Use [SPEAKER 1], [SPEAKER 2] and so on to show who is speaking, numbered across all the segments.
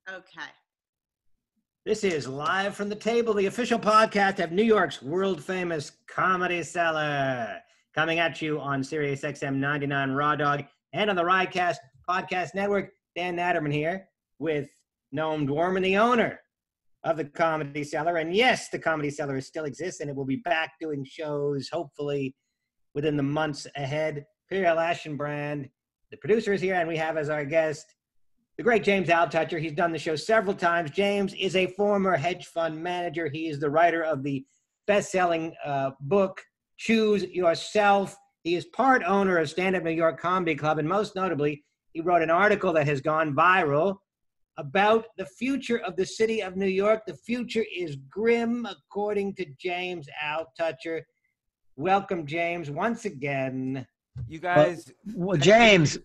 [SPEAKER 1] Okay.
[SPEAKER 2] This is Live from the Table, the official podcast of New York's world-famous Comedy Cellar. Coming at you on Sirius XM 99 Raw Dog and on the Riotcast Podcast Network. Dan Naturman here with Noam Dworman, the owner of the Comedy Cellar. And yes, the Comedy Cellar still exists, and it will be back doing shows, hopefully, within the months ahead. Periel Aschenbrand, the producer, is here, and we have as our guest the great James Altucher. He's done the show several times. James is a former hedge fund manager. He is the writer of the best-selling book, Choose Yourself. He is part owner of Stand Up New York Comedy Club, and most notably, he wrote an article that has gone viral about the future of the city of New York. The future is grim, according to James Altucher. Welcome, James, once again.
[SPEAKER 3] You guys...
[SPEAKER 4] Well, James.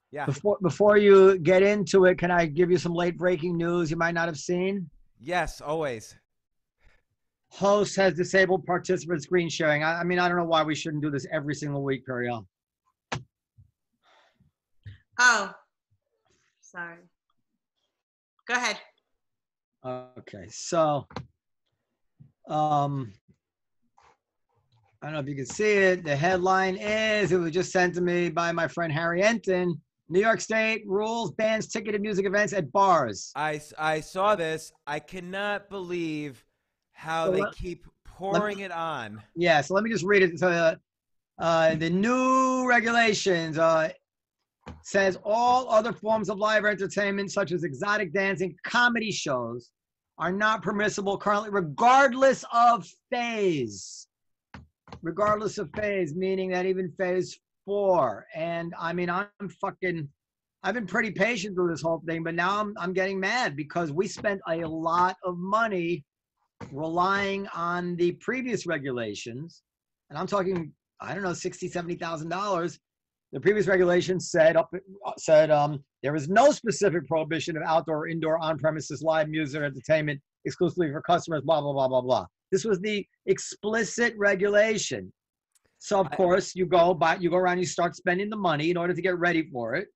[SPEAKER 3] Yeah.
[SPEAKER 4] Before you get into it, can I give you some late breaking news you might not have seen?
[SPEAKER 3] Yes, always.
[SPEAKER 4] Host has disabled participant screen sharing. I mean, I don't know why we shouldn't do this every single week, Periel.
[SPEAKER 1] Oh, sorry. Go ahead.
[SPEAKER 4] Okay, so I don't know if you can see it. The headline is, it was just sent to me by my friend Harry Enton. New York State rules bans ticketed music events at bars.
[SPEAKER 3] I saw this. I cannot believe how they keep pouring it on.
[SPEAKER 4] Yeah, so let me just read it. So the new regulations says all other forms of live entertainment, such as exotic dancing, comedy shows, are not permissible currently, regardless of phase. Regardless of phase, meaning that even phase 4. And I mean, I've been pretty patient through this whole thing, but now I'm getting mad because we spent a lot of money relying on the previous regulations. And I'm talking, I don't know, $60,000, $70,000. The previous regulations said there is no specific prohibition of outdoor or indoor on-premises live music or entertainment exclusively for customers, blah, blah, blah, blah, blah. This was the explicit regulation. So of course you go around, you start spending the money in order to get ready for it.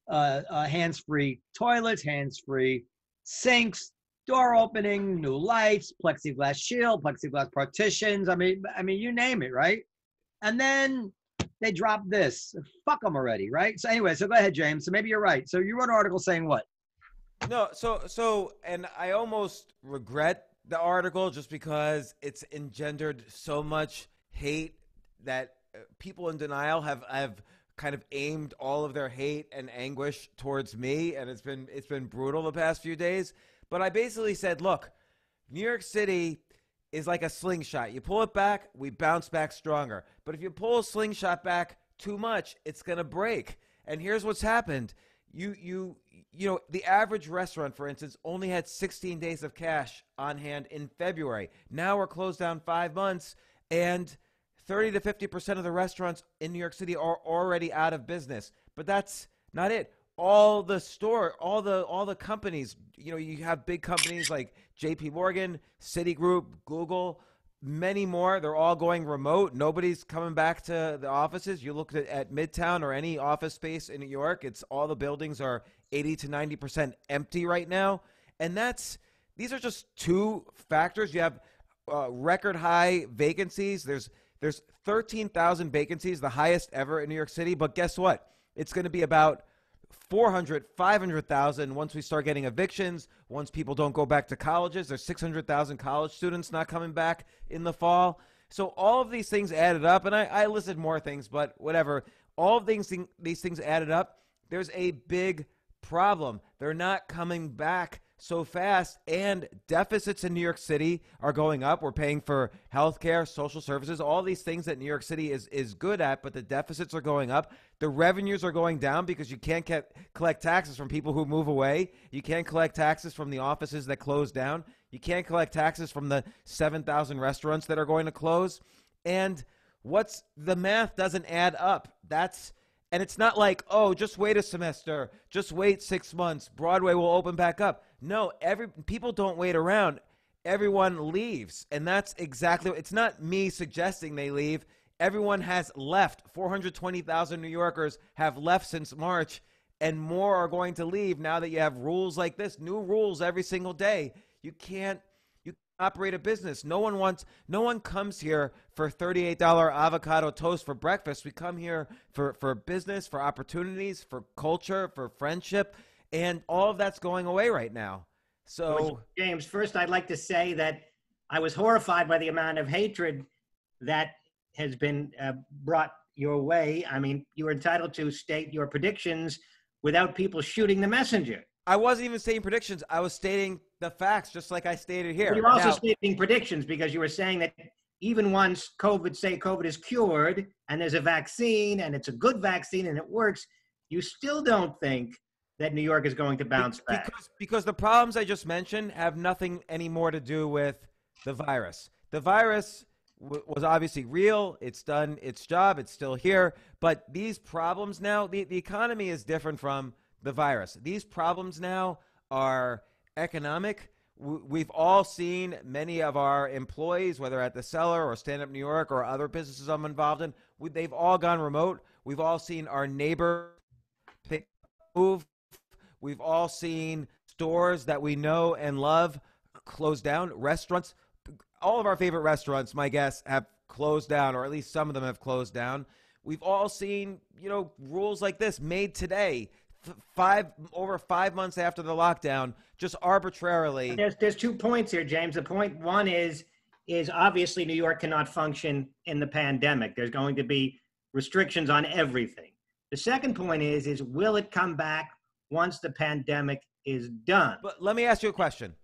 [SPEAKER 4] Hands-free toilets, hands-free sinks, door opening, new lights, plexiglass shield, plexiglass partitions. I mean, you name it, right? And then they drop this. Fuck them already, right? So anyway, so go ahead, James. So maybe you're right. So you wrote an article saying what?
[SPEAKER 3] No, so, and I almost regret the article just because it's engendered so much hate that people in denial have kind of aimed all of their hate and anguish towards me, and it's been brutal the past few days. But I basically said, look, New York City is like a slingshot. You pull it back, we bounce back stronger. But if you pull a slingshot back too much, it's gonna break. And here's what's happened. You know, the average restaurant, for instance, only had 16 days of cash on hand in February. Now we're closed down 5 months, and 30 to 50% of the restaurants in New York City are already out of business. But that's not it. All the companies, you know, you have big companies like JP Morgan, Citigroup, Google, many more. They're all going remote. Nobody's coming back to the offices. You look at Midtown or any office space in New York, it's all the buildings are 80 to 90% empty right now. And these are just two factors. You have record high vacancies. There's 13,000 vacancies, the highest ever in New York City. But guess what? It's going to be about 500,000 once we start getting evictions, once people don't go back to colleges. There's 600,000 college students not coming back in the fall. So all of these things added up, and I listed more things, but whatever. All of these things added up, there's a big problem. They're not coming back so fast, and deficits in New York City are going up. We're paying for healthcare, social services, all these things that New York City is good at, but the deficits are going up. The revenues are going down because you can't collect taxes from people who move away. You can't collect taxes from the offices that close down. You can't collect taxes from the 7,000 restaurants that are going to close. And the math doesn't add up. And it's not like, oh, just wait a semester, just wait 6 months, Broadway will open back up. No, people don't wait around. Everyone leaves. And that's exactly, it's not me suggesting they leave. Everyone has left. 420,000 New Yorkers have left since March. and more are going to leave now that you have rules like this, new rules every single day. You can't operate a business. No one comes here for $38 avocado toast for breakfast. We come here for business, for opportunities, for culture, for friendship, and all of that's going away right now. So,
[SPEAKER 2] James, first I'd like to say that I was horrified by the amount of hatred that has been brought your way. I mean, you were entitled to state your predictions without people shooting the messenger.
[SPEAKER 3] I wasn't even stating predictions. I was stating the facts, just like I stated here.
[SPEAKER 2] But you're also stating predictions because you were saying that even once COVID is cured and there's a vaccine and it's a good vaccine and it works, you still don't think that New York is going to bounce back.
[SPEAKER 3] Because the problems I just mentioned have nothing anymore to do with the virus. The virus was obviously real. It's done its job. It's still here. But these problems now, the economy is different from the virus. These problems now are economic. We've all seen many of our employees, whether at the Cellar or Stand Up New York or other businesses I'm involved in, they've all gone remote. We've all seen our neighbor move. We've all seen stores that we know and love close down. Restaurants, all of our favorite restaurants, my guess, have closed down, or at least some of them have closed down. We've all seen, rules like this made today, over 5 months after the lockdown, just arbitrarily.
[SPEAKER 2] There's 2 points here, James. The point one is obviously New York cannot function in the pandemic. There's going to be restrictions on everything. The second point is will it come back once the pandemic is done?
[SPEAKER 3] But let me ask you a question.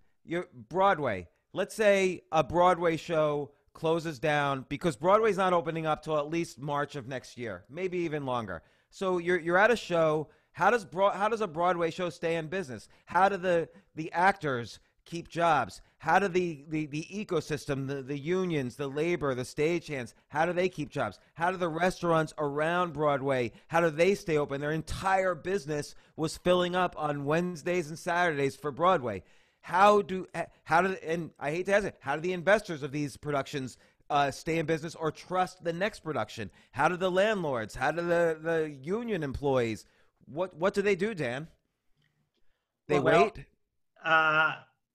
[SPEAKER 3] Broadway. Let's say a Broadway show closes down because Broadway's not opening up till at least March of next year, maybe even longer. So you're at a show. How does a Broadway show stay in business? How do the actors keep jobs? How do the ecosystem, the unions, the labor, the stagehands, how do they keep jobs? How do the restaurants around Broadway, how do they stay open? Their entire business was filling up on Wednesdays and Saturdays for Broadway. And I hate to ask it, how do the investors of these productions stay in business or trust the next production? How do the landlords? How do the union employees? What do they do, Dan? They wait?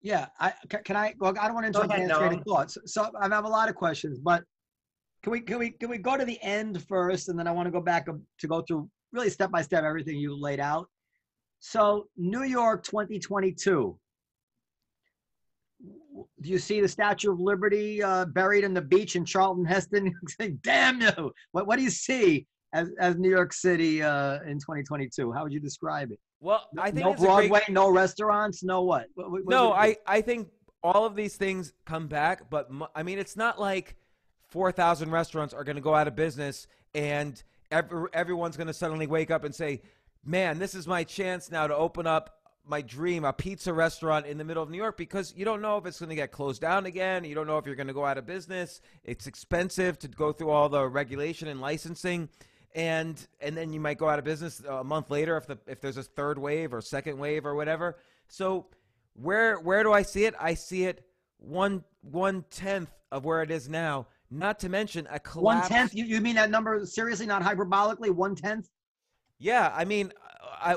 [SPEAKER 4] Yeah. I don't want to interrupt Dan's train of thoughts. So I have a lot of questions, but can we go to the end first, and then I want to go back to go through really step by step everything you laid out. So New York 2022. Do you see the Statue of Liberty buried in the beach in Charlton Heston? Damn you! What do you see as New York City in 2022? How would you describe it?
[SPEAKER 3] Well, I think
[SPEAKER 4] no Broadway, no restaurants, no what?
[SPEAKER 3] No, I think all of these things come back, but I mean, it's not like 4,000 restaurants are going to go out of business and everyone's going to suddenly wake up and say, man, this is my chance now to open up my dream, a pizza restaurant in the middle of New York, because you don't know if it's going to get closed down again. You don't know if you're going to go out of business. It's expensive to go through all the regulation and licensing. And then you might go out of business a month later if there's a third wave or second wave or whatever. So where do I see it? I see it 1/10 of where it is now. Not to mention a collapse.
[SPEAKER 4] 1/10? You mean that number seriously, not hyperbolically? 1/10?
[SPEAKER 3] Yeah, I mean,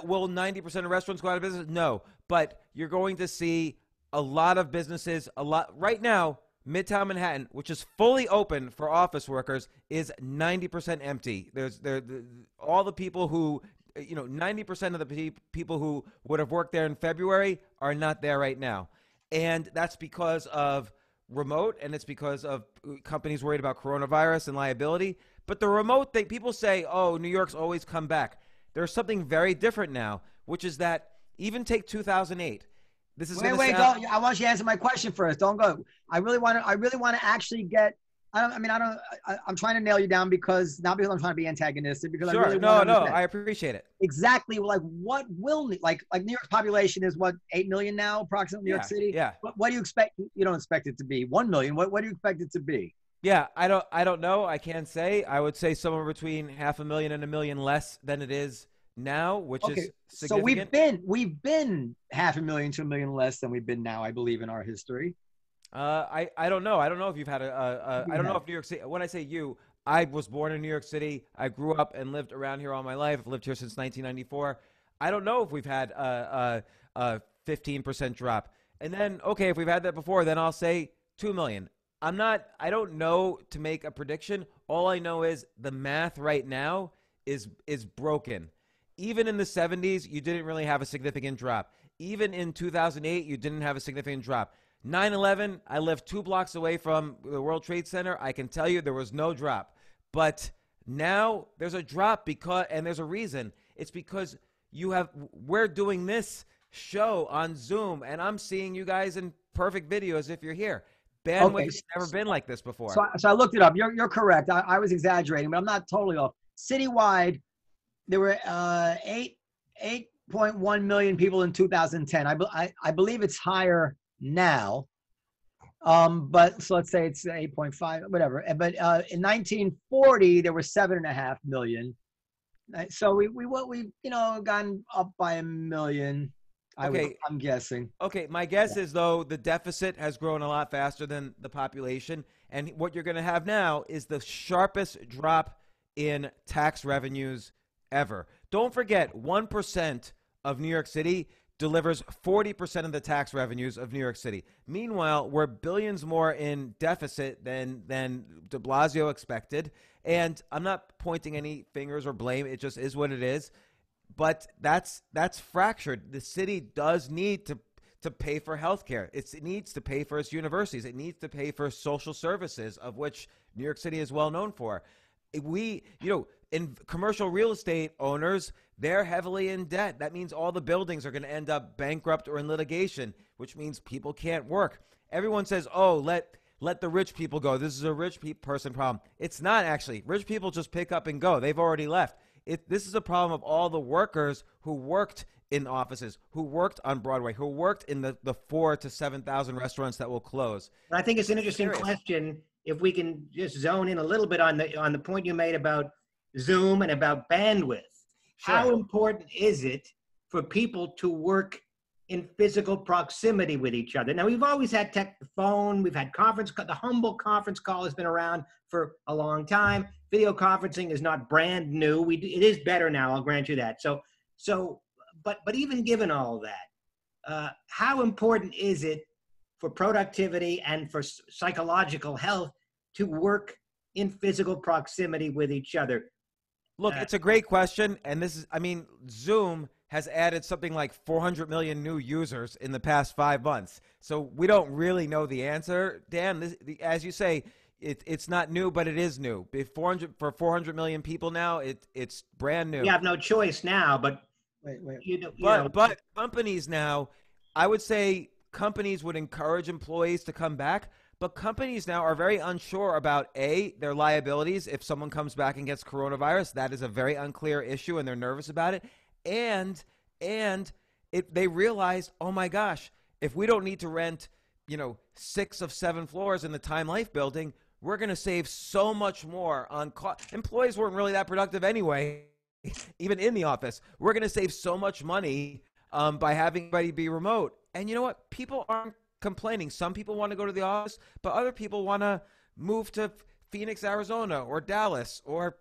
[SPEAKER 3] will 90% of restaurants go out of business? No, but you're going to see a lot of businesses. Right now. Midtown Manhattan, which is fully open for office workers, is 90% empty. All the people who, 90% of the people who would have worked there in February are not there right now. And that's because of remote, and it's because of companies worried about coronavirus and liability. But the remote thing, people say, oh, New York's always come back. There's something very different now, which is that even take 2008. This is
[SPEAKER 4] wait, go. I want you to answer my question first. Don't go. I really want to actually get. I'm trying to nail you down not because I'm trying to be antagonistic. Because
[SPEAKER 3] sure.
[SPEAKER 4] I really want to
[SPEAKER 3] I appreciate it.
[SPEAKER 4] Exactly. Like, what will like New York's population is what, 8 million now, approximately, New York City.
[SPEAKER 3] Yeah.
[SPEAKER 4] What do you expect? You don't expect it to be 1 million. What do you expect it to be?
[SPEAKER 3] Yeah, I don't know. I can't say. I would say somewhere between 500,000 and 1 million less than it is now, which is significant.
[SPEAKER 4] So we've been 500,000 to 1 million less than we've been now, I believe, in our history.
[SPEAKER 3] I don't know. I don't know if you've had I don't know if New York City. When I say you, I was born in New York City. I grew up and lived around here all my life. I've lived here since 1994. I don't know if we've had a 15% drop. And then, okay, if we've had that before, then I'll say 2 million. I don't know to make a prediction. All I know is the math right now is broken. Even in the 70s, you didn't really have a significant drop. Even in 2008, you didn't have a significant drop. 9/11, I lived 2 blocks away from the World Trade Center. I can tell you there was no drop. But now there's a drop and there's a reason. It's because we're doing this show on Zoom, and I'm seeing you guys in perfect video as if you're here. Bandwidth has never been like this before.
[SPEAKER 4] So I looked it up. You're correct. I was exaggerating, but I'm not totally off. Citywide, there were 8.1 million people in 2010. I believe it's higher now. But so let's say it's 8.5, whatever. But in 1940, there were 7.5 million. So we gone up by 1 million. I'm guessing.
[SPEAKER 3] Okay, my guess is, though, the deficit has grown a lot faster than the population. And what you're going to have now is the sharpest drop in tax revenues ever. Don't forget, 1% of New York City delivers 40% of the tax revenues of New York City. Meanwhile, we're billions more in deficit than de Blasio expected. And I'm not pointing any fingers or blame. It just is what it is. But that's fractured. The city does need to pay for healthcare. It needs to pay for its universities. It needs to pay for social services, of which New York City is well known for. In commercial real estate owners, they're heavily in debt. That means all the buildings are going to end up bankrupt or in litigation, which means people can't work. Everyone says, oh, let the rich people go. This is a rich person problem. It's not actually. Rich people just pick up and go. They've already left. This is a problem of all the workers who worked in offices, who worked on Broadway, who worked in the 4,000 to 7,000 restaurants that will close.
[SPEAKER 2] I think it's an interesting question. If we can just zone in a little bit on the point you made about Zoom and about bandwidth. Sure. How important is it for people to work in physical proximity with each other? Now, we've always had the phone, we've had the humble conference call has been around for a long time. Video conferencing is not brand new. It is better now, I'll grant you that. But even given all that, how important is it for productivity and for psychological health to work in physical proximity with each other?
[SPEAKER 3] Look, it's a great question. And Zoom has added something like 400 million new users in the past 5 months. So we don't really know the answer, Dan. As you say, it's not new, but it is new. For 400 million people now, it's brand new.
[SPEAKER 2] We have no choice now, but
[SPEAKER 3] but companies now, I would say companies would encourage employees to come back, but companies now are very unsure about their liabilities if someone comes back and gets coronavirus. That is a very unclear issue, and they're nervous about it. And they realized, oh my gosh, if we don't need to rent, 6 of 7 floors in the Time Life building, we're going to save so much more on cost. Employees weren't really that productive anyway, even in the office. We're going to save so much money by having everybody be remote. And you know what? People aren't complaining. Some people want to go to the office, but other people want to move to Phoenix, Arizona, or Dallas, or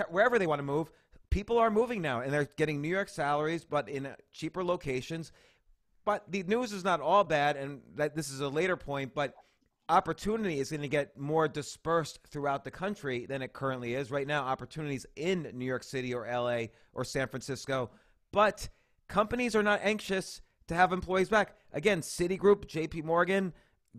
[SPEAKER 3] wherever they want to move. People are moving now, and they're getting New York salaries, but in cheaper locations. But the news is not all bad, and this is a later point, but opportunity is going to get more dispersed throughout the country than it currently is. Right now, opportunities in New York City or LA or San Francisco. But companies are not anxious to have employees back. Again, Citigroup, JP Morgan,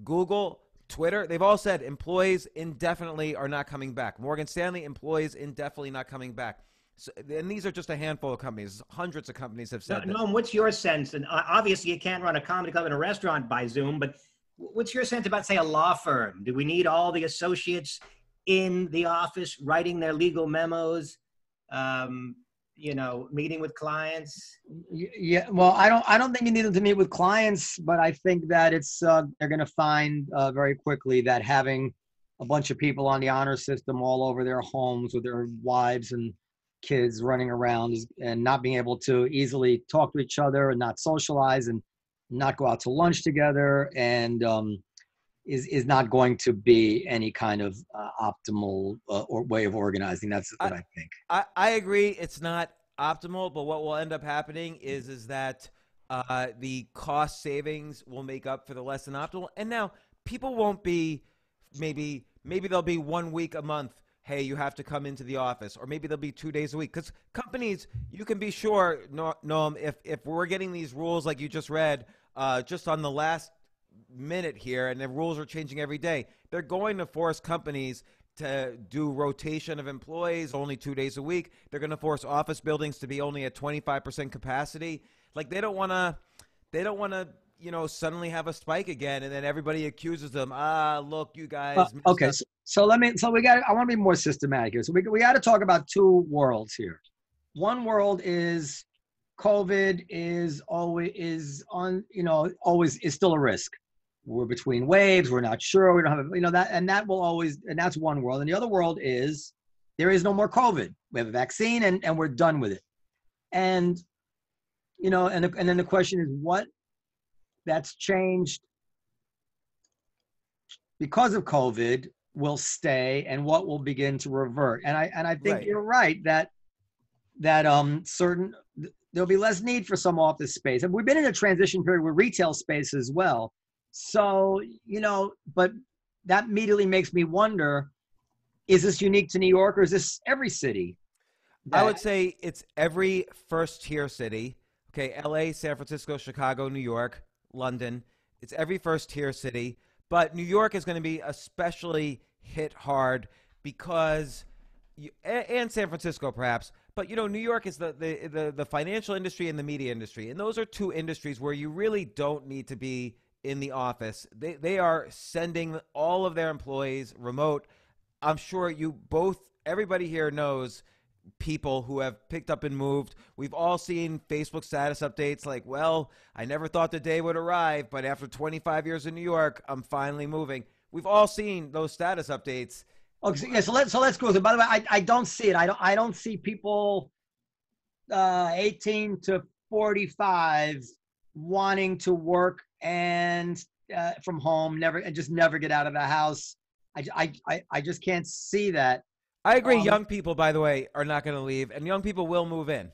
[SPEAKER 3] Google, Twitter, they've all said employees indefinitely are not coming back. Morgan Stanley, employees indefinitely not coming back. So, and these are just a handful of companies. Hundreds of companies have said that.
[SPEAKER 2] Noam, what's your sense? And obviously you can't run a comedy club and a restaurant by Zoom, but what's your sense about, say, a law firm? Do we need all the associates in the office writing their legal memos, meeting with clients?
[SPEAKER 4] Yeah, well, I don't think you need them to meet with clients, but I think that they're going to find very quickly that having a bunch of people on the honor system all over their homes with their wives and kids running around and not being able to easily talk to each other and not socialize and not go out to lunch together and is not going to be any kind of optimal or way of organizing. That's what I think.
[SPEAKER 3] I agree. It's not optimal, but what will end up happening is that the cost savings will make up for the less than optimal. And now people won't be maybe there'll be 1 week a month. Hey, you have to come into the office, or maybe there'll be 2 days a week. Because companies, you can be sure, Noam, if we're getting these rules like you just read, just on the last minute here, and the rules are changing every day, they're going to force companies to do rotation of employees only 2 days a week. They're going to force office buildings to be only at 25% capacity. Like they don't want to, suddenly have a spike again, and then everybody accuses them. Look, you guys.
[SPEAKER 4] Okay, so I want to be more systematic here. So we got to talk about two worlds here. One world is COVID is still a risk. We're between waves. We're not sure. We don't have, and that's one world. And the other world is there is no more COVID. We have a vaccine and we're done with it. And, and then the question is what that's changed because of COVID will stay and what will begin to revert. And I think
[SPEAKER 3] Right.
[SPEAKER 4] You're right that there'll be less need for some office space. And we've been in a transition period with retail space as well. So, but that immediately makes me wonder, is this unique to New York or is this every city?
[SPEAKER 3] I would say it's every first-tier city. Okay, LA, San Francisco, Chicago, New York, London. It's every first-tier city. But New York is going to be especially hit hard because, and San Francisco perhaps, but New York is the financial industry and the media industry. And those are two industries where you really don't need to be in the office. They are sending all of their employees remote. I'm sure everybody here knows people who have picked up and moved. We've all seen Facebook status updates like, well, I never thought the day would arrive, but after 25 years in New York, I'm finally moving. We've all seen those status updates.
[SPEAKER 4] Okay, yeah, so let's go. By the way, I don't see it. I don't see people 18 to 45 wanting to work and from home, never get out of the house. I just can't see that.
[SPEAKER 3] I agree. Young people, by the way, are not going to leave, and young people will move in.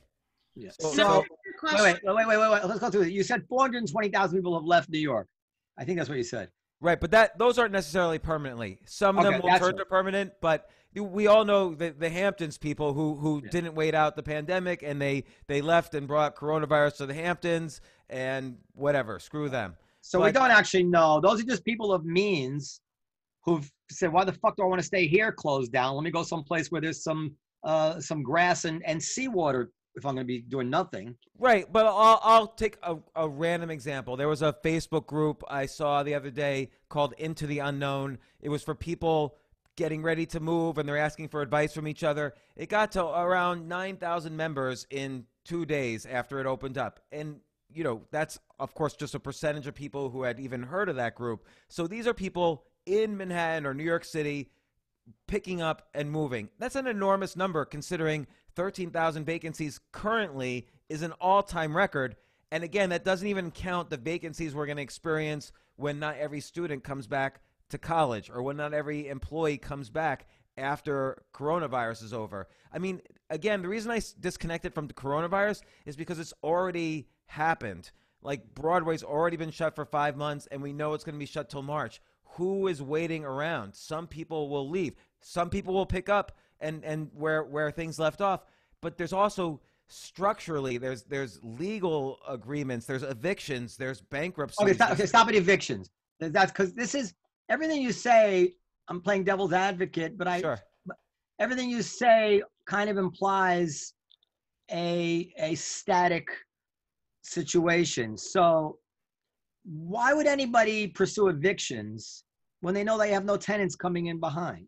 [SPEAKER 4] Yeah.
[SPEAKER 1] So,
[SPEAKER 4] wait. Let's go through it. You said 420,000 people have left New York. I think that's what you said.
[SPEAKER 3] Right, but those aren't necessarily permanently. Some of them will turn to permanent, but we all know the Hamptons people who didn't wait out the pandemic, and they left and brought coronavirus to the Hamptons, and whatever, screw them.
[SPEAKER 4] So we don't actually know. Those are just people of means who've said, why the fuck do I want to stay here closed down? Let me go someplace where there's some grass and seawater if I'm going to be doing nothing.
[SPEAKER 3] Right, but I'll take a random example. There was a Facebook group I saw the other day called Into the Unknown. It was for people getting ready to move, and they're asking for advice from each other. It got to around 9,000 members in 2 days after it opened up. And, that's, of course, just a percentage of people who had even heard of that group. So these are people in Manhattan or New York City picking up and moving. That's an enormous number considering 13,000 vacancies currently is an all-time record. And again, that doesn't even count the vacancies we're going to experience when not every student comes back to college or when not every employee comes back after coronavirus is over. I mean, again, the reason I disconnected from the coronavirus is because it's already happened. Like Broadway's already been shut for 5 months, and we know it's going to be shut till March. Who is waiting around? Some people will leave. Some people will pick up and where things left off. But there's also structurally, there's legal agreements, there's evictions, there's bankruptcy.
[SPEAKER 4] Okay, stop at evictions. That's because this is everything you say. I'm playing devil's advocate, but everything you say kind of implies a static situation. So why would anybody pursue evictions when they know they have no tenants coming in behind?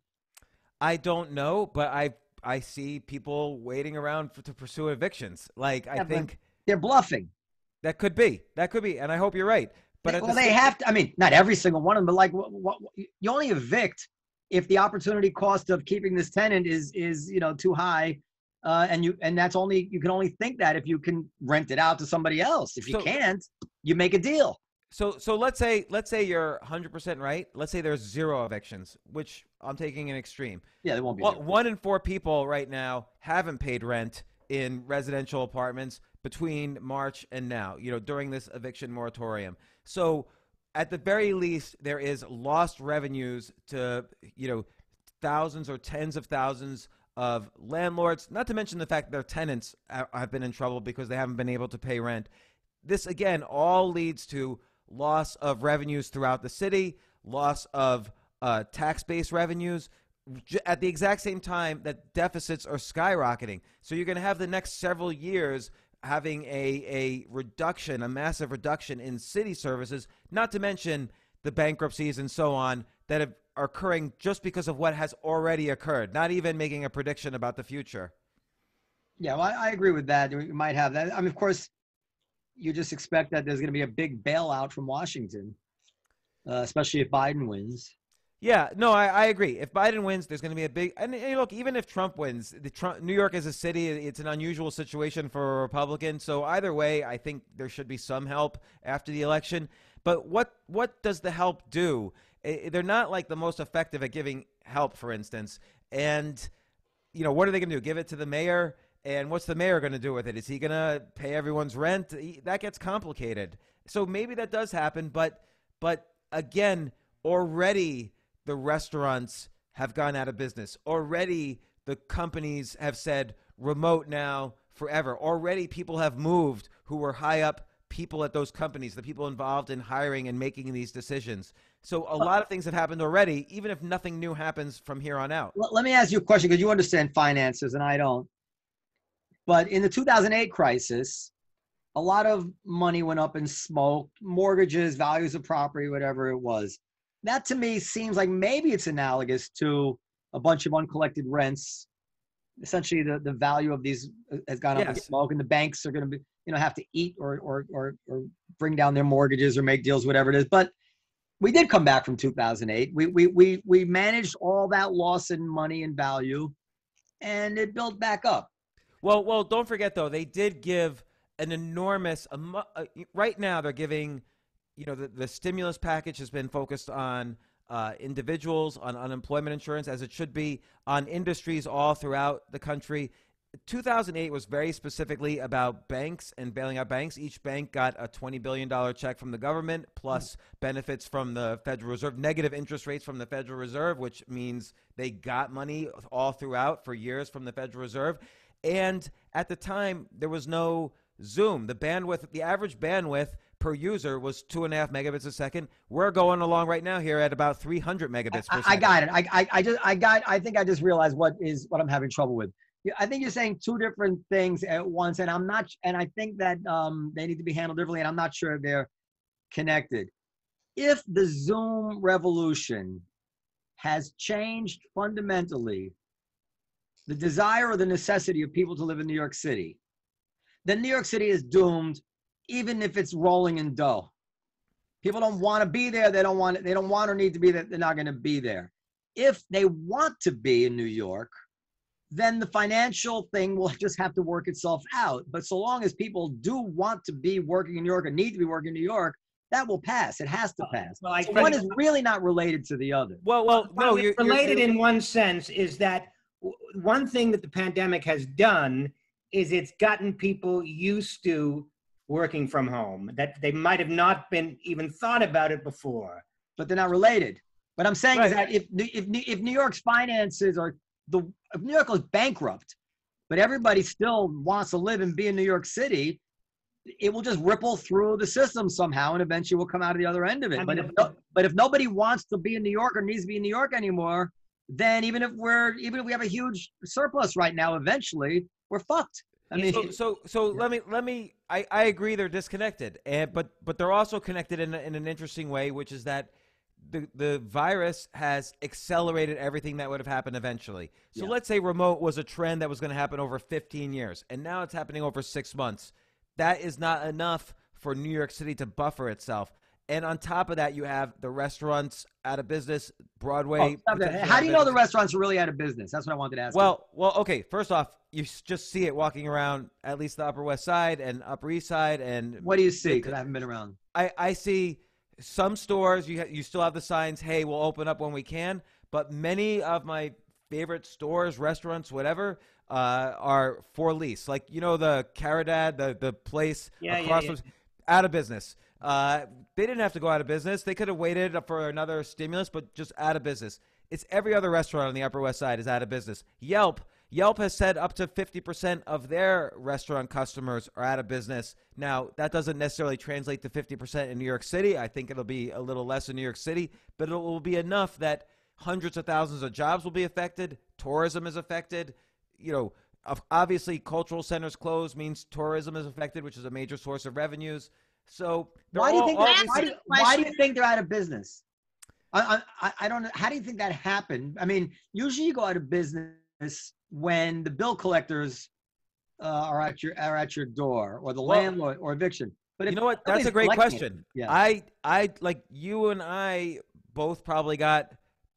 [SPEAKER 3] I don't know, but I see people waiting around to pursue evictions. Like, I think
[SPEAKER 4] they're bluffing.
[SPEAKER 3] That could be, and I hope you're right. But
[SPEAKER 4] they have to. I mean, not every single one of them, but like, what you only evict if the opportunity cost of keeping this tenant is too high, and that's only, you can only think that if you can rent it out to somebody else. If you can't, you make a deal.
[SPEAKER 3] So let's say you're 100% right. Let's say there's 0 evictions, which I'm taking an extreme.
[SPEAKER 4] Yeah, there won't be.
[SPEAKER 3] 1 in 4 people right now haven't paid rent in residential apartments between March and now, during this eviction moratorium. So at the very least, there is lost revenues to, thousands or tens of thousands of landlords, not to mention the fact that their tenants have been in trouble because they haven't been able to pay rent. This, again, all leads to loss of revenues throughout the city, loss of tax-based revenues, at the exact same time that deficits are skyrocketing. So you're going to have the next several years having a reduction, a massive reduction in city services, not to mention the bankruptcies and so on that are occurring just because of what has already occurred, not even making a prediction about the future.
[SPEAKER 4] Yeah, well, I agree with that. We might have that. I mean, of course, you just expect that there's going to be a big bailout from Washington, especially if Biden wins.
[SPEAKER 3] Yeah, no, I agree. If Biden wins, there's going to be a big – and look, even if Trump wins, New York as a city, it's an unusual situation for a Republican. So either way, I think there should be some help after the election. But what does the help do? They're not like the most effective at giving help, for instance. And, what are they going to do? Give it to the mayor? And what's the mayor going to do with it? Is he going to pay everyone's rent? That gets complicated. So maybe that does happen. But again, already – the restaurants have gone out of business. Already, the companies have said remote now forever. Already, people have moved who were high up people at those companies, the people involved in hiring and making these decisions. So a lot of things have happened already, even if nothing new happens from here on out.
[SPEAKER 4] Let me ask you a question, because you understand finances and I don't. But in the 2008 crisis, a lot of money went up in smoke, mortgages, values of property, whatever it was. That to me seems like maybe it's analogous to a bunch of uncollected rents. Essentially, the value of these has gone up in smoke, and the banks are going to be, have to eat or bring down their mortgages or make deals, whatever it is. But we did come back from 2008. We managed all that loss in money and value, and it built back up.
[SPEAKER 3] Well, don't forget though, they did give an enormous. Right now, they're giving. The stimulus package has been focused on individuals, on unemployment insurance, as it should be, on industries all throughout the country. 2008 was very specifically about banks and bailing out banks. Each bank got a $20 billion check from the government, plus benefits from the Federal Reserve, negative interest rates from the Federal Reserve, which means they got money all throughout for years from the Federal Reserve. And at the time, there was no Zoom. The average bandwidth per user was 2.5 megabits a second. We're going along right now here at about 300 megabits per second.
[SPEAKER 4] I got it. I think I just realized what I'm having trouble with. I think you're saying two different things at once, and I think that they need to be handled differently, and I'm not sure they're connected. If the Zoom revolution has changed fundamentally the desire or the necessity of people to live in New York City, then New York City is doomed. Even if it's rolling in dough, people don't want to be there. They don't want or need to be there. They're not going to be there. If they want to be in New York, then the financial thing will just have to work itself out. But so long as people do want to be working in New York or need to be working in New York, that will pass. It has to pass. Well, so one is really not related to the other.
[SPEAKER 2] Well, no, you're related in one sense. Is that one thing that the pandemic has done is it's gotten people used to working from home, that they might have not been even thought about it before.
[SPEAKER 4] But they're not related. What I'm saying is that if New York's finances if New York goes bankrupt, but everybody still wants to live and be in New York City, it will just ripple through the system somehow, and eventually we'll come out of the other end of it. But if nobody wants to be in New York or needs to be in New York anymore, then even if we have a huge surplus right now, eventually we're fucked. I mean,
[SPEAKER 3] so let me. I agree they're disconnected, but they're also connected in an interesting way, which is that the virus has accelerated everything that would have happened eventually. So let's say remote was a trend that was going to happen over 15 years, and now it's happening over 6 months. That is not enough for New York City to buffer itself. And on top of that, you have the restaurants out of business, Broadway.
[SPEAKER 4] How do you know the restaurants are really out of business? That's what I wanted to ask.
[SPEAKER 3] Well, okay. First off, you just see it walking around at least the Upper West Side and Upper East Side. And
[SPEAKER 4] what do you see? Because I haven't been around.
[SPEAKER 3] I see some stores. You still have the signs, "Hey, we'll open up when we can." But many of my favorite stores, restaurants, whatever, are for lease. Like, you know, the Caridad, the place across from, out of business. They didn't have to go out of business. They could have waited for another stimulus, but just out of business. It's every other restaurant on the Upper West Side is out of business. Yelp has said up to 50% of their restaurant customers are out of business. Now, that doesn't necessarily translate to 50% in New York City. I think it'll be a little less in New York City, but it will be enough that hundreds of thousands of jobs will be affected. Tourism is affected. You know, obviously, cultural centers closed means tourism is affected, which is a major source of revenues. So
[SPEAKER 4] why do you think they're out of business? I don't know. How do you think that happened? I mean, usually you go out of business when the bill collectors are at your door, or the landlord, or eviction. But
[SPEAKER 3] you know what? That's a great question. Yeah. I like you and I both probably got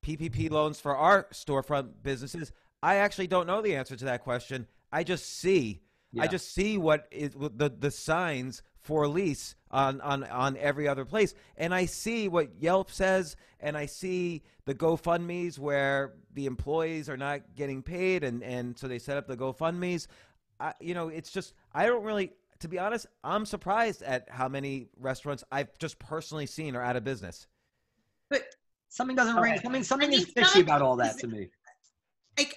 [SPEAKER 3] PPP loans for our storefront businesses. I actually don't know the answer to that question. I just see what is the signs for lease on every other place. And I see what Yelp says, and I see the GoFundMes where the employees are not getting paid, and so they set up the GoFundMes. It's just, I don't really, to be honest, I'm surprised at how many restaurants I've just personally seen are out of business.
[SPEAKER 1] But
[SPEAKER 4] something doesn't ring. Something is fishy about all that to me.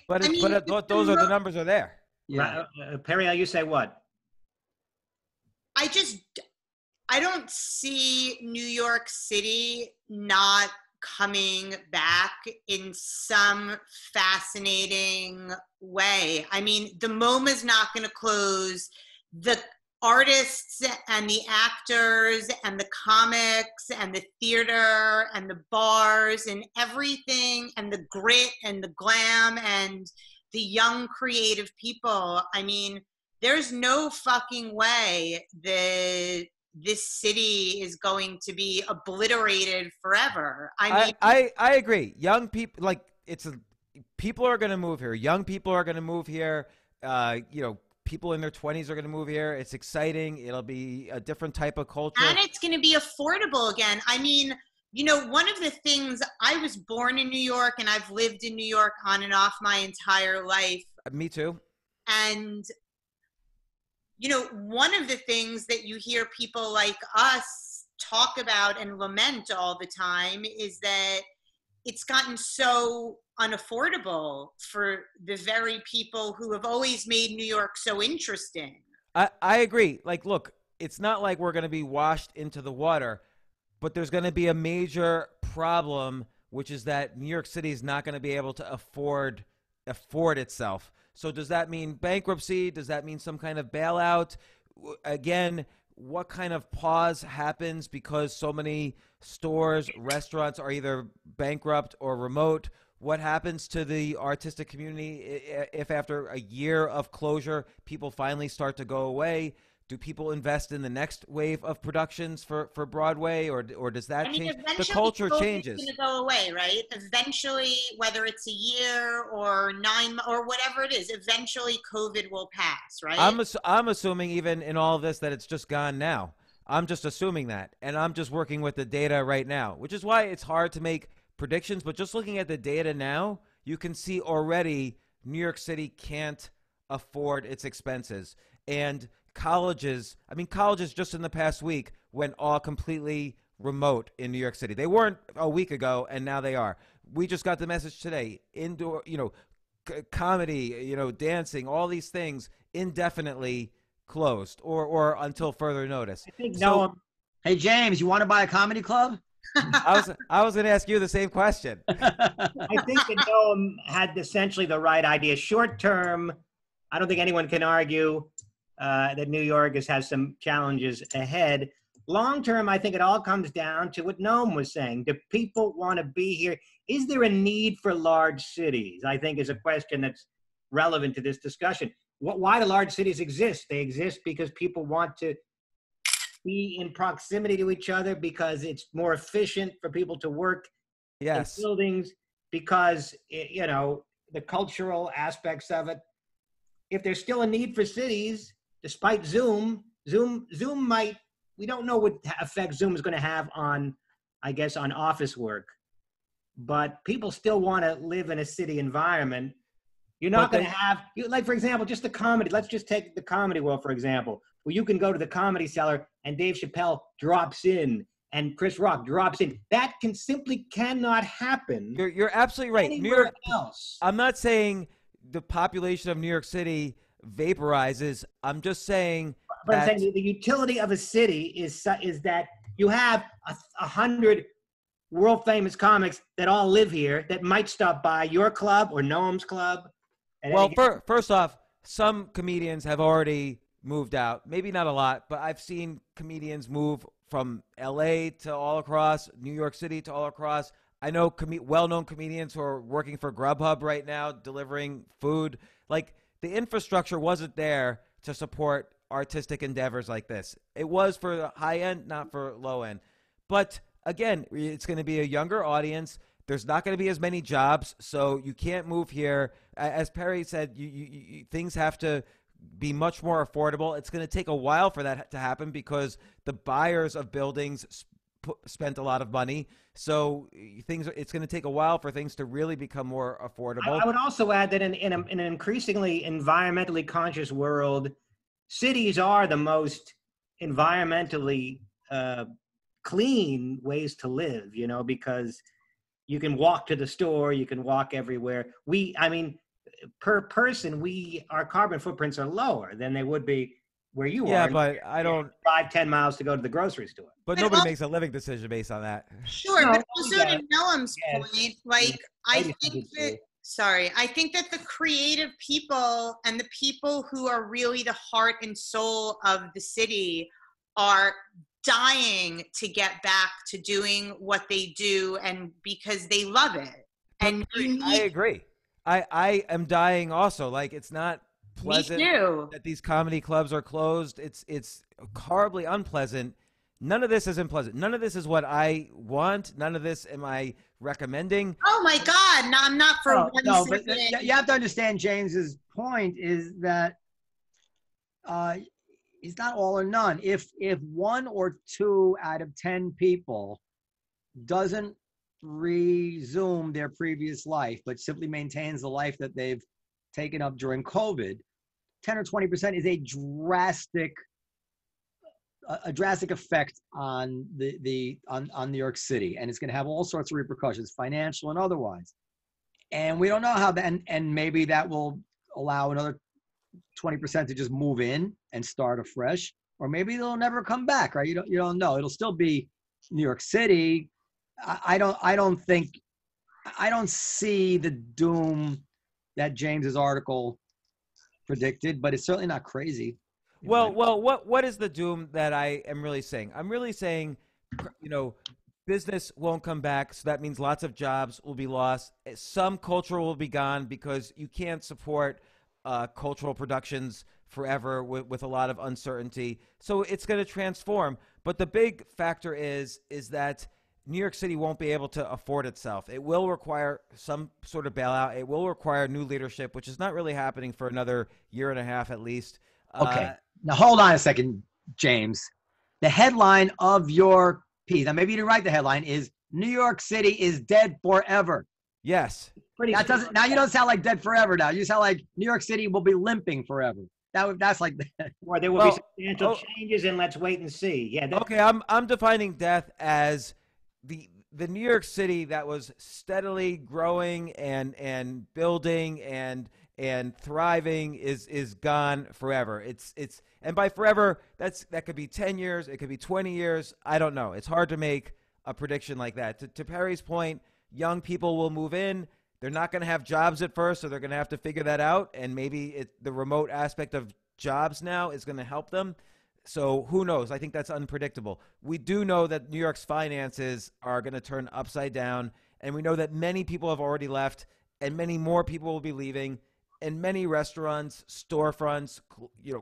[SPEAKER 3] Those are the numbers are there.
[SPEAKER 2] Yeah. Periel, you say what?
[SPEAKER 1] I don't see New York City not coming back in some fascinating way. I mean, the MoMA's not going to close. The artists and the actors and the comics and the theater and the bars and everything and the grit and the glam and the young creative people. I mean, there's no fucking way that this city is going to be obliterated forever.
[SPEAKER 3] I agree. Young people, like, people are going to move here. Young people are going to move here. People in their 20s are going to move here. It's exciting. It'll be a different type of culture.
[SPEAKER 1] And it's going to be affordable again. I mean, one of the things, I was born in New York and I've lived in New York on and off my entire life.
[SPEAKER 3] Me too.
[SPEAKER 1] And, one of the things that you hear people like us talk about and lament all the time is that it's gotten so unaffordable for the very people who have always made New York so interesting.
[SPEAKER 3] I agree. Like, look, it's not like we're going to be washed into the water, but there's going to be a major problem, which is that New York City is not going to be able to afford itself. So does that mean bankruptcy? Does that mean some kind of bailout? Again, what kind of pause happens because so many stores, restaurants are either bankrupt or remote? What happens to the artistic community if after a year of closure, people finally start to go away? Do people invest in the next wave of productions for Broadway, or does that change? The culture changes.
[SPEAKER 1] It's going to go away, right? Eventually, whether it's a year or 9 months or whatever it is, eventually COVID will pass, right?
[SPEAKER 3] I'm assuming even in all of this that it's just gone now. I'm just assuming that, and I'm just working with the data right now, which is why it's hard to make predictions. But just looking at the data now, you can see already New York City can't afford its expenses. And colleges just in the past week went all completely remote in New York City. They weren't a week ago, and now they are. We just got the message today. Indoor, comedy, dancing, all these things indefinitely closed or until further notice.
[SPEAKER 2] I think Noam.
[SPEAKER 4] Hey, James, you want to buy a comedy club?
[SPEAKER 3] I was going to ask you the same question.
[SPEAKER 2] I think that Noam had essentially the right idea. Short term, I don't think anyone can argue that New York has some challenges ahead. Long term, I think it all comes down to what Noam was saying. Do people want to be here? Is there a need for large cities? I think is a question that's relevant to this discussion. Why do large cities exist? They exist because people want to be in proximity to each other, because it's more efficient for people to work in buildings, because, the cultural aspects of it. If there's still a need for cities, despite Zoom might, we don't know what effect Zoom is going to have on office work, but people still want to live in a city environment. You're not going to have, like, for example, just the comedy. Let's just take the comedy world, for example, where you can go to the Comedy Cellar and Dave Chappelle drops in and Chris Rock drops in. That simply cannot happen.
[SPEAKER 3] You're absolutely right.
[SPEAKER 2] Anywhere
[SPEAKER 3] New York
[SPEAKER 2] else.
[SPEAKER 3] I'm not saying the population of New York City vaporizes. I'm just saying
[SPEAKER 2] But I'm saying the utility of a city is that you have 100 world famous comics that all live here that might stop by your club or Noam's club.
[SPEAKER 3] Well, first off, some comedians have already moved out. Maybe not a lot, but I've seen comedians move from LA to all across, New York City to all across. I know well-known comedians who are working for Grubhub right now, delivering food. Like, the infrastructure wasn't there to support artistic endeavors like this. It was for the high end, not for low end. But again, it's going to be a younger audience. There's not going to be as many jobs, so you can't move here. As Perry said, things have to be much more affordable. It's going to take a while for that to happen because the buyers of buildings spent a lot of money. So it's going to take a while for things to really become more affordable.
[SPEAKER 2] I would also add that in an increasingly environmentally conscious world, cities are the most environmentally clean ways to live, because you can walk to the store, you can walk everywhere. Per person, our carbon footprints are lower than they would be where you are.
[SPEAKER 3] Yeah, but I don't
[SPEAKER 2] 5-10 miles to go to the grocery store.
[SPEAKER 3] But nobody makes a living decision based on that.
[SPEAKER 1] Sure, but also to Noam's point, I think that the creative people and the people who are really the heart and soul of the city are dying to get back to doing what they do, and because they love it. And
[SPEAKER 3] I agree. I am dying also. Like, it's not pleasant that these comedy clubs are closed. It's horribly unpleasant. None of this is unpleasant. None of this is what I want. None of this am I recommending.
[SPEAKER 1] Oh my God! No, I'm not for one second.
[SPEAKER 4] But you have to understand James's point is that it's not all or none. If 1 or 2 out of 10 people doesn't resume their previous life, but simply maintains the life that they've taken up during COVID, 10 or 20% is a drastic effect on on New York City, and it's going to have all sorts of repercussions, financial and otherwise. And we don't know how that, and maybe that will allow another 20% to just move in and start afresh, or maybe they'll never come back. Right? You don't know. It'll still be New York City. I don't see the doom that James's article predicted, but it's certainly not crazy.
[SPEAKER 3] Well, what is the doom that I am really saying? I'm really saying, business won't come back, so that means lots of jobs will be lost. Some culture will be gone because you can't support cultural productions forever with a lot of uncertainty. So it's going to transform. But the big factor is that New York City won't be able to afford itself. It will require some sort of bailout. It will require new leadership, which is not really happening for another year and a half at least.
[SPEAKER 4] Okay. Now, hold on a second, James. The headline of your piece, now maybe you didn't write the headline, is New York City is dead forever.
[SPEAKER 3] Yes.
[SPEAKER 4] Now you don't sound like dead forever now. You sound like New York City will be limping forever. That's like that.
[SPEAKER 2] Or there will be substantial changes, and let's wait and see. Yeah.
[SPEAKER 3] Okay, I'm defining death as the New York City that was steadily growing and building and thriving is gone forever. And by forever, that could be 10 years, it could be 20 years. I don't know. It's hard to make a prediction like that. To Perry's point, young people will move in. They're not going to have jobs at first, so they're going to have to figure that out. And maybe the remote aspect of jobs now is going to help them. So who knows? I think that's unpredictable. We do know that New York's finances are going to turn upside down, and we know that many people have already left, and many more people will be leaving. And many restaurants, storefronts,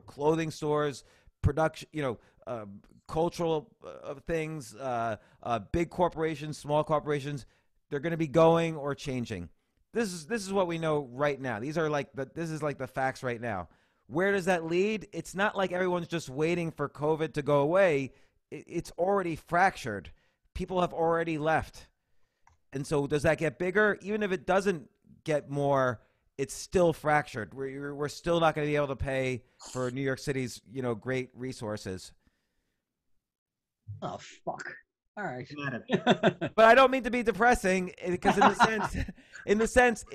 [SPEAKER 3] clothing stores, production, cultural things, big corporations, small corporations, they're going to be going or changing. This is what we know right now. This is like the facts right now. Where does that lead? It's not like everyone's just waiting for COVID to go away. It's already fractured. People have already left. And so does that get bigger? Even if it doesn't get more, it's still fractured. We're still not going to be able to pay for New York City's, great resources.
[SPEAKER 4] Oh, fuck. All right.
[SPEAKER 3] But I don't mean to be depressing, because in the sense,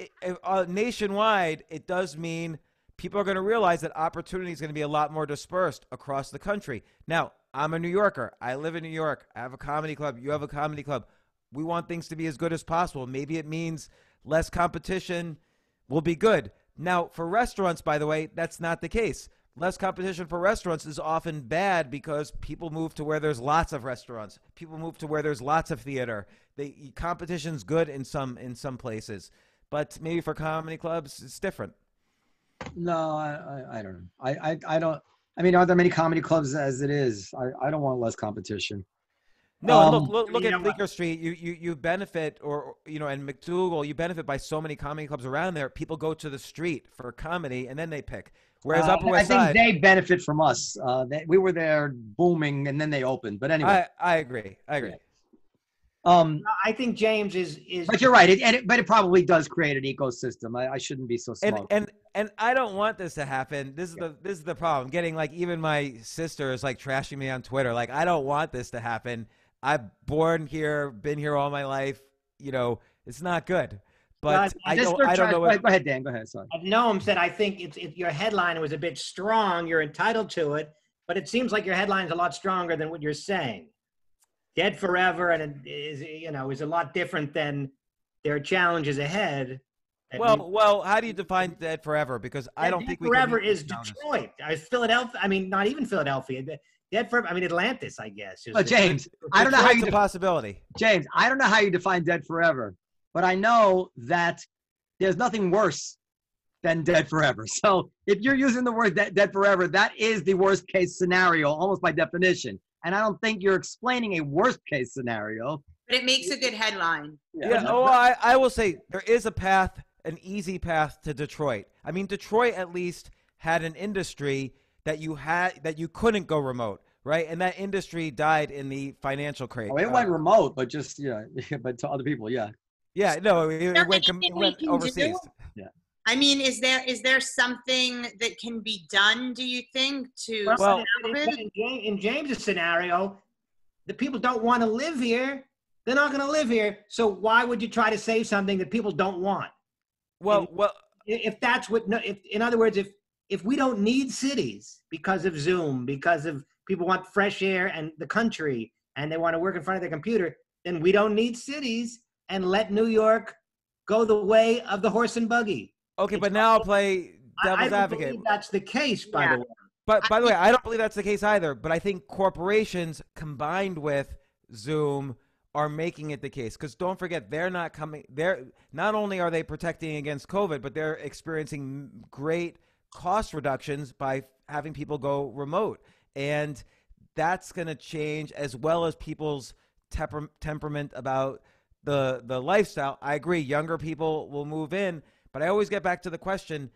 [SPEAKER 3] nationwide, it does mean people are going to realize that opportunity is going to be a lot more dispersed across the country. Now, I'm a New Yorker. I live in New York. I have a comedy club. You have a comedy club. We want things to be as good as possible. Maybe it means less competition will be good. Now, for restaurants, by the way, that's not the case. Less competition for restaurants is often bad because people move to where there's lots of restaurants. People move to where there's lots of theater. Competition's good in some places, but maybe for comedy clubs, it's different.
[SPEAKER 4] No, I don't know. I don't. I mean, are there many comedy clubs as it is? I don't want less competition.
[SPEAKER 3] No, look at Bleecker Street. You benefit, and McDougal, you benefit by so many comedy clubs around there. People go to the street for comedy, and then they pick. Whereas Upper West Side,
[SPEAKER 4] I think they benefit from us. We were there booming, and then they opened. But anyway,
[SPEAKER 3] I agree.
[SPEAKER 2] I think James is.
[SPEAKER 4] But you're right. But it probably does create an ecosystem. I shouldn't be so smug.
[SPEAKER 3] And I don't want this to happen. This is the problem. Getting even my sister is trashing me on Twitter. I don't want this to happen. I'm born here, been here all my life. It's not good. But I don't know.
[SPEAKER 4] Go ahead, Dan. Go ahead. Sorry.
[SPEAKER 2] Noam said, I think your headline was a bit strong. You're entitled to it, but it seems like your headline is a lot stronger than what you're saying. Dead forever, and it is a lot different than there are challenges ahead. Well,
[SPEAKER 3] how do you define dead forever? Because I don't think
[SPEAKER 2] forever is Detroit. Philadelphia. I mean, not even Philadelphia. Dead forever. I mean, Atlantis, I guess.
[SPEAKER 4] James, I don't know how you
[SPEAKER 3] possibility.
[SPEAKER 4] James, I don't know how you define dead forever, but I know that there's nothing worse than dead forever. So if you're using the word dead forever, that is the worst case scenario, almost by definition. And I don't think you're explaining a worst case scenario.
[SPEAKER 1] But it makes a good headline.
[SPEAKER 3] Yeah. I will say there is a path, an easy path to Detroit. I mean, Detroit at least had an industry that you couldn't go remote, right? And that industry died in the financial crisis.
[SPEAKER 4] Oh, it went remote, but just but to other people, yeah.
[SPEAKER 3] Yeah, no, it went overseas.
[SPEAKER 4] Yeah.
[SPEAKER 1] I mean, is there something that can be done, do you think, to
[SPEAKER 2] in James's scenario, the people don't want to live here. They're not going to live here. So why would you try to say something that people don't want?
[SPEAKER 3] Well,
[SPEAKER 2] if that's what, in other words, if we don't need cities because of Zoom, because of people want fresh air and the country, and they want to work in front of their computer, then we don't need cities, and let New York go the way of the horse and buggy.
[SPEAKER 3] Okay, but now I'll play devil's advocate.
[SPEAKER 2] I don't believe that's the case, by the way.
[SPEAKER 3] But by the way, I don't believe that's the case either. But I think corporations combined with Zoom are making it the case, because don't forget, they're not coming. Not only are they protecting against COVID, but they're experiencing great cost reductions by having people go remote, and that's going to change, as well as people's temperament about the lifestyle. I agree, younger people will move in, but I always get back to the question: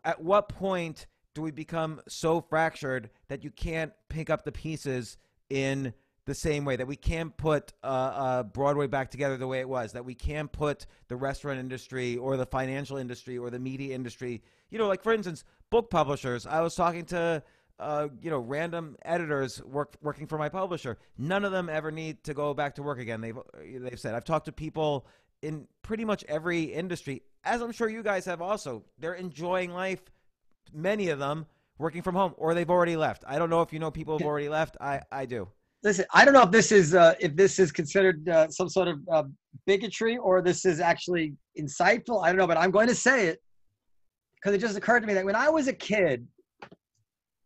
[SPEAKER 3] at what point do we become so fractured that you can't pick up the pieces in the same way, that we can't put Broadway back together the way it was, that we can't put the restaurant industry or the financial industry or the media industry, for instance, book publishers. I was talking to, random editors working for my publisher. None of them ever need to go back to work again. They've said. I've talked to people in pretty much every industry, as I'm sure you guys have also. They're enjoying life, many of them, working from home, or they've already left. I don't know if you know people who've already left. I do.
[SPEAKER 4] Listen, I don't know if this is considered some sort of bigotry, or this is actually insightful. I don't know, but I'm going to say it because it just occurred to me that when I was a kid,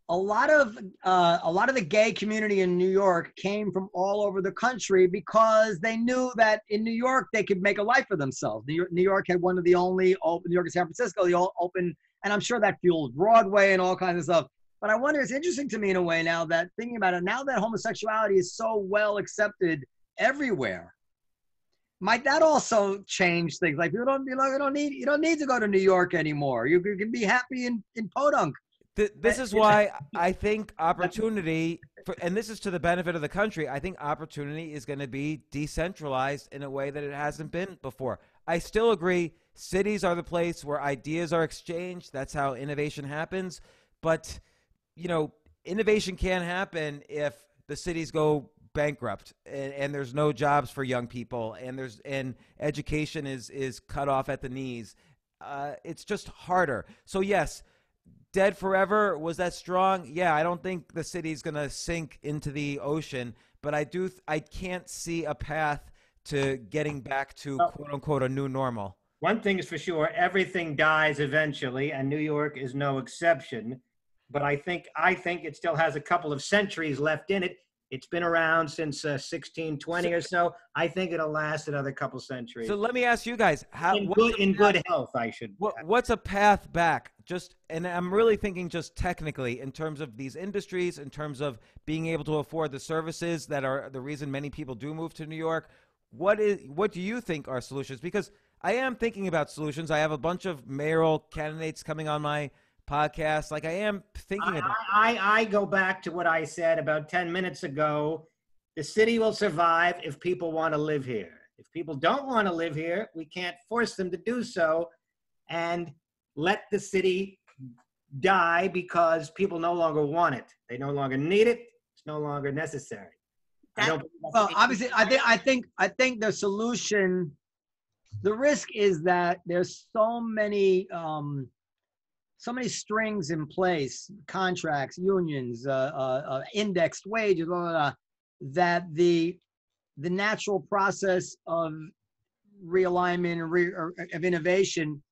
[SPEAKER 4] a lot of the gay community in New York came from all over the country because they knew that in New York they could make a life for themselves. New York had one of the only open, New York and San Francisco, the all open, and I'm sure that fueled Broadway and all kinds of stuff. But I wonder, it's interesting to me in a way now that thinking about it, now that homosexuality is so well accepted everywhere, might that also change things? Like you don't need to go to New York anymore. You can be happy in Podunk.
[SPEAKER 3] This is why I think opportunity, and this is to the benefit of the country, I think opportunity is going to be decentralized in a way that it hasn't been before. I still agree cities are the place where ideas are exchanged. That's how innovation happens. But, innovation can't happen if the cities go bankrupt and there's no jobs for young people and education is cut off at the knees. It's just harder. So yes, dead forever, was that strong? Yeah, I don't think the city's going to sink into the ocean, but I can't see a path to getting back to quote unquote a new normal.
[SPEAKER 2] One thing is for sure, everything dies eventually, and New York is no exception. But I think it still has a couple of centuries left in it. It's been around since 1620 or so. I think it'll last another couple centuries.
[SPEAKER 3] So let me ask you guys,
[SPEAKER 2] in good health, I should.
[SPEAKER 3] What's a path back? And I'm really thinking just technically in terms of these industries, in terms of being able to afford the services that are the reason many people do move to New York. What do you think are solutions? Because I am thinking about solutions. I have a bunch of mayoral candidates coming on my podcast. Like I am thinking about.
[SPEAKER 2] I go back to what I said about 10 minutes ago. The city will survive if people want to live here. If people don't want to live here, we can't force them to do so and let the city die because people no longer want it. They no longer need it. It's no longer necessary.
[SPEAKER 4] Well, obviously, I think the solution, the risk is that there's so many strings in place, contracts, unions, indexed wages, blah, blah, blah, that the natural process of realignment and of innovation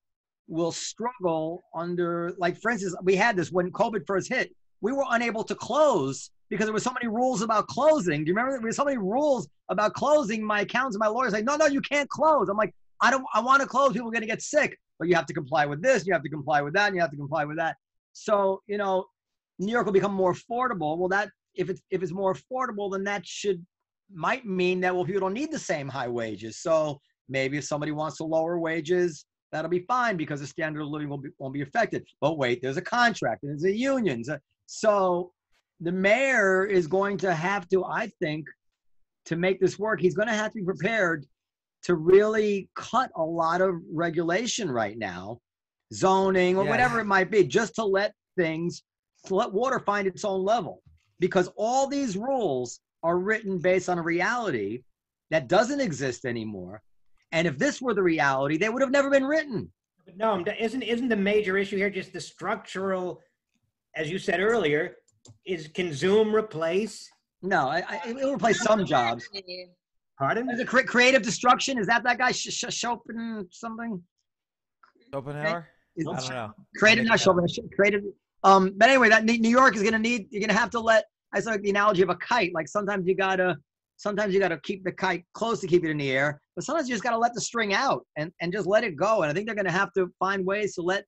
[SPEAKER 4] will struggle under, like, for instance, we had this when COVID first hit. We were unable to close because there were so many rules about closing. Do you remember? There were so many rules about closing. My accountants and my lawyers like, no, you can't close. I'm like, I want to close. People are going to get sick. But you have to comply with this, you have to comply with that, and you have to comply with that. So, New York will become more affordable. Well, that if it's more affordable, then that might mean that, well, people don't need the same high wages. So maybe if somebody wants to lower wages, that'll be fine because the standard of living won't be affected. But wait, there's a contract and there's a union. So the mayor is going to have to, I think, to make this work, he's going to have to be prepared to really cut a lot of regulation right now, zoning or whatever it might be, just to let water find its own level. Because all these rules are written based on a reality that doesn't exist anymore. And if this were the reality, they would have never been written.
[SPEAKER 2] But no, isn't the major issue here just the structural, as you said earlier, can Zoom replace?
[SPEAKER 4] No, it will replace some jobs.
[SPEAKER 2] Pardon?
[SPEAKER 4] Is it creative destruction? Is that guy Chopin something?
[SPEAKER 3] Schopenhauer? I don't know.
[SPEAKER 4] Creative, not Chopin. Creative. But anyway, that New York is going to need. You're going to have to let. I saw the analogy of a kite. Like sometimes you gotta keep the kite close to keep it in the air, but sometimes you just gotta let the string out and just let it go. And I think they're going to have to find ways to let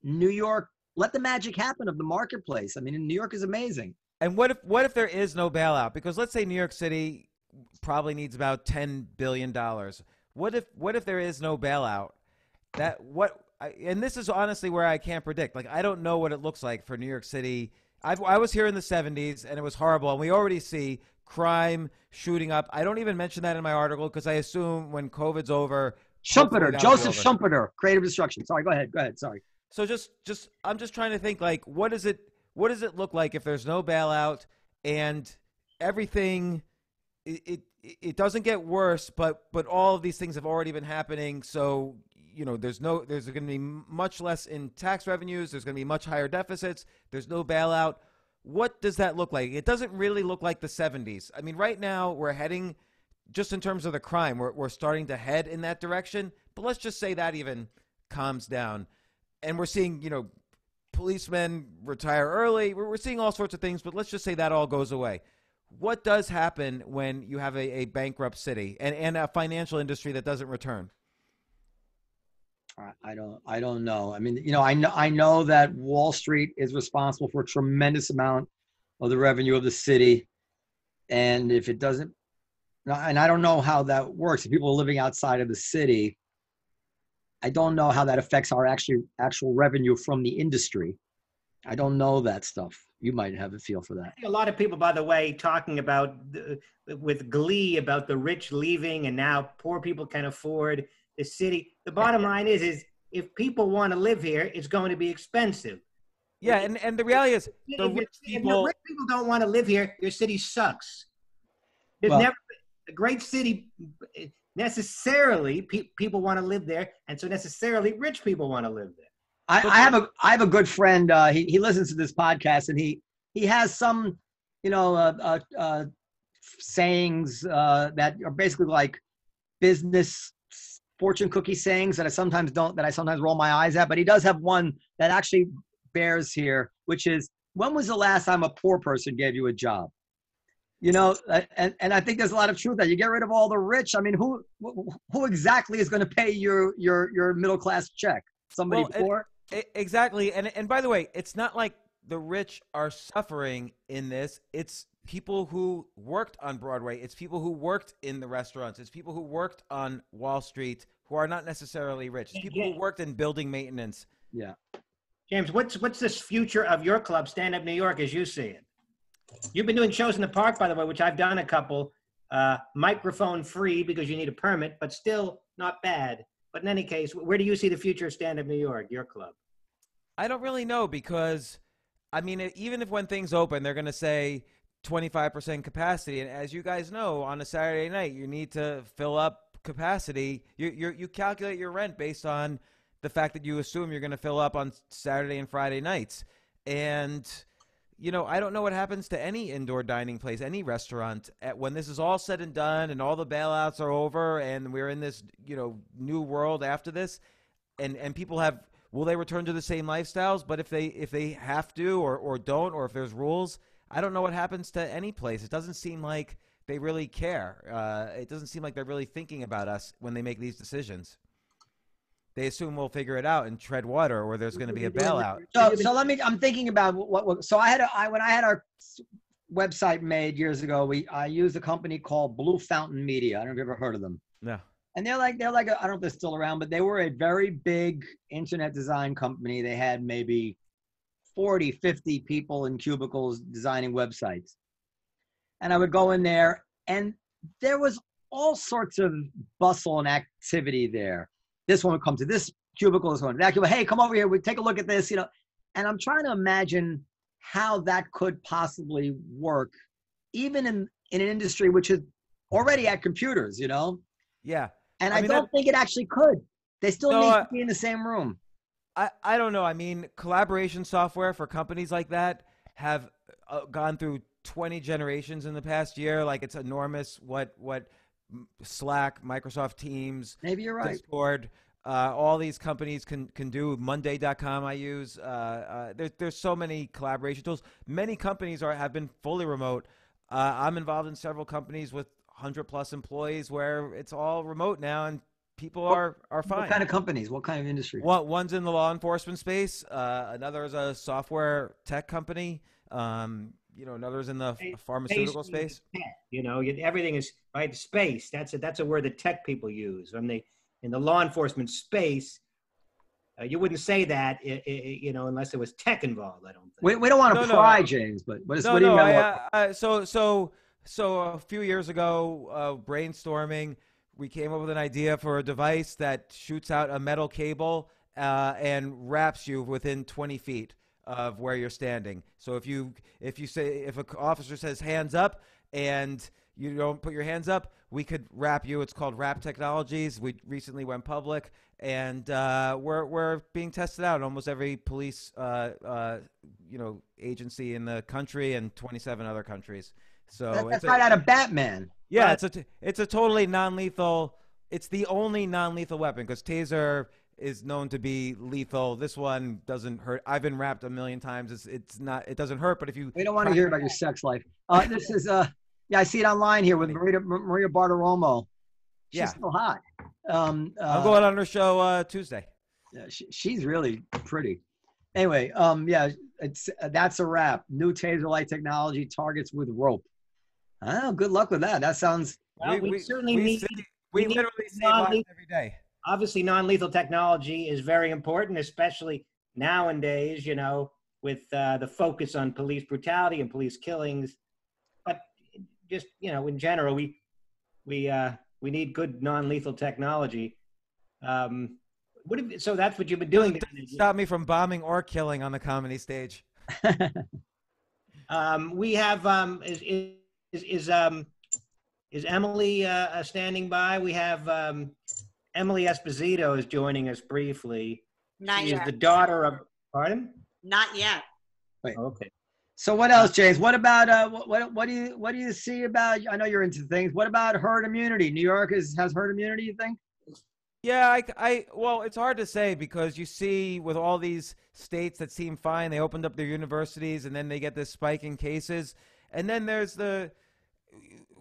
[SPEAKER 4] New York let the magic happen of the marketplace. I mean, New York is amazing.
[SPEAKER 3] And what if there is no bailout? Because let's say New York City probably needs about $10 billion. What if there is no bailout? And this is honestly where I can't predict. Like, I don't know what it looks like for New York City. I was here in the 70s and it was horrible. And we already see crime shooting up. I don't even mention that in my article because I assume when COVID's over.
[SPEAKER 4] Schumpeter, Joseph Schumpeter, creative destruction. Sorry, go ahead. Sorry.
[SPEAKER 3] So I'm just trying to think, like, what does it look like if there's no bailout and everything, it doesn't get worse, but all of these things have already been happening. So, there's going to be much less in tax revenues. There's going to be much higher deficits. There's no bailout. What does that look like? It doesn't really look like the 70s. I mean, right now we're heading, just in terms of the crime, we're starting to head in that direction. But let's just say that even calms down. And we're seeing, policemen retire early. We're seeing all sorts of things, but let's just say that all goes away. What does happen when you have a bankrupt city and a financial industry that doesn't return?
[SPEAKER 4] I don't know. I mean, I know that Wall Street is responsible for a tremendous amount of the revenue of the city. And if it doesn't, and I don't know how that works. If people are living outside of the city, I don't know how that affects our actual revenue from the industry. I don't know that stuff. You might have a feel for that.
[SPEAKER 2] A lot of people, by the way, talking about with glee about the rich leaving and now poor people can afford the city. The bottom line is if people want to live here, it's going to be expensive.
[SPEAKER 3] Yeah, and the reality is the rich
[SPEAKER 2] If
[SPEAKER 3] people.
[SPEAKER 2] rich people don't want to live here, your city sucks. There's
[SPEAKER 4] Well-
[SPEAKER 2] never a great city necessarily people want to live there, and so necessarily rich people want to live there.
[SPEAKER 4] I have a good friend. He listens to this podcast, and he has some, sayings that are basically like business fortune cookie sayings that I sometimes roll my eyes at. But he does have one that actually bears here, which is, when was the last time a poor person gave you a job? And I think there's a lot of truth that you get rid of all the rich. I mean, who exactly is going to pay your middle class check? Somebody poor?
[SPEAKER 3] Exactly. And by the way, it's not like the rich are suffering in this. It's people who worked on Broadway. It's people who worked in the restaurants. It's people who worked on Wall Street who are not necessarily rich. It's people who worked in building maintenance.
[SPEAKER 4] Yeah.
[SPEAKER 2] James, what's this future of your club, Stand Up New York, as you see it? You've been doing shows in the park, by the way, which I've done a couple, microphone free because you need a permit, but still not bad. But in any case, where do you see the future of Stand Up New York, your club?
[SPEAKER 3] I don't really know because, I mean, even if when things open, they're going to say 25% capacity. And as you guys know, on a Saturday night, you need to fill up capacity. You calculate your rent based on the fact that you assume you're going to fill up on Saturday and Friday nights. And, I don't know what happens to any indoor dining place, any restaurant, when this is all said and done and all the bailouts are over and we're in this, new world after this. And people will they return to the same lifestyles? But if they have to or don't, or if there's rules, I don't know what happens to any place. It doesn't seem like they really care. It doesn't seem like they're really thinking about us when they make these decisions. They assume we'll figure it out and tread water, or there's going to be a bailout.
[SPEAKER 4] So I'm thinking about so when I had our website made years ago, I used a company called Blue Fountain Media. I don't know if you've ever heard of them.
[SPEAKER 3] No.
[SPEAKER 4] And they're like I don't know if they're still around, but they were a very big internet design company. They had maybe 40, 50 people in cubicles designing websites. And I would go in there, and there was all sorts of bustle and activity there. This one would come to this cubicle, this one to that cubicle. Hey, come over here. We take a look at this, And I'm trying to imagine how that could possibly work, even in an industry which is already at computers,
[SPEAKER 3] Yeah.
[SPEAKER 4] And I don't think it actually could. They still need to be in the same room.
[SPEAKER 3] I don't know. I mean, collaboration software for companies like that have gone through 20 generations in the past year. Like, it's enormous what Slack, Microsoft Teams,
[SPEAKER 4] maybe you're right.
[SPEAKER 3] Discord, all these companies can do. Monday.com I use. There's so many collaboration tools. Many companies have been fully remote. I'm involved in several companies with 100+ employees where it's all remote now, and people are fine.
[SPEAKER 4] What kind of companies? What kind of industry?
[SPEAKER 3] One's in the law enforcement space. Another is a software tech company. Another's in the pharmaceutical space.
[SPEAKER 2] Everything is right. Space. That's a word that tech people use. In the law enforcement space, you wouldn't say that, unless there was tech involved. I don't think.
[SPEAKER 4] We don't want to pry, James, but what do you know?
[SPEAKER 3] So a few years ago, brainstorming, we came up with an idea for a device that shoots out a metal cable and wraps you within 20 feet of where you're standing. So if an officer says hands up and you don't put your hands up, we could wrap you. It's called Wrap Technologies. We recently went public, and we're being tested out in almost every police agency in the country and 27 other countries. So
[SPEAKER 4] that's right out of Batman.
[SPEAKER 3] Yeah, it's a totally non-lethal. It's the only non-lethal weapon, because Taser is known to be lethal. This one doesn't hurt. I've been wrapped a million times. It doesn't hurt, but if you...
[SPEAKER 4] We don't want to hear about your sex life. This is, I see it online here with Maria Bartiromo. She's still hot.
[SPEAKER 3] I'm going on her show Tuesday.
[SPEAKER 4] Yeah, she's really pretty. Anyway, that's a wrap. New Taser light technology targets with rope. Oh, good luck with that. That sounds...
[SPEAKER 2] We certainly need...
[SPEAKER 3] We literally save lives every day.
[SPEAKER 2] Obviously, non-lethal technology is very important, especially nowadays, with the focus on police brutality and police killings. But just, in general, we need good non-lethal technology. So that's what you've been doing.
[SPEAKER 3] Doesn't stop me from bombing or killing on the comedy stage.
[SPEAKER 2] We have is Emily standing by? We have Emily Esposito is joining us briefly.
[SPEAKER 1] Not
[SPEAKER 2] She
[SPEAKER 1] yet.
[SPEAKER 2] is the daughter of. Pardon?
[SPEAKER 1] Not yet.
[SPEAKER 4] Wait.
[SPEAKER 2] Okay.
[SPEAKER 4] So what else, James? What about what do you see about? I know you're into things. What about herd immunity? New York has herd immunity, you think?
[SPEAKER 3] Yeah, well, it's hard to say because you see with all these states that seem fine, they opened up their universities and then they get this spike in cases. And then there's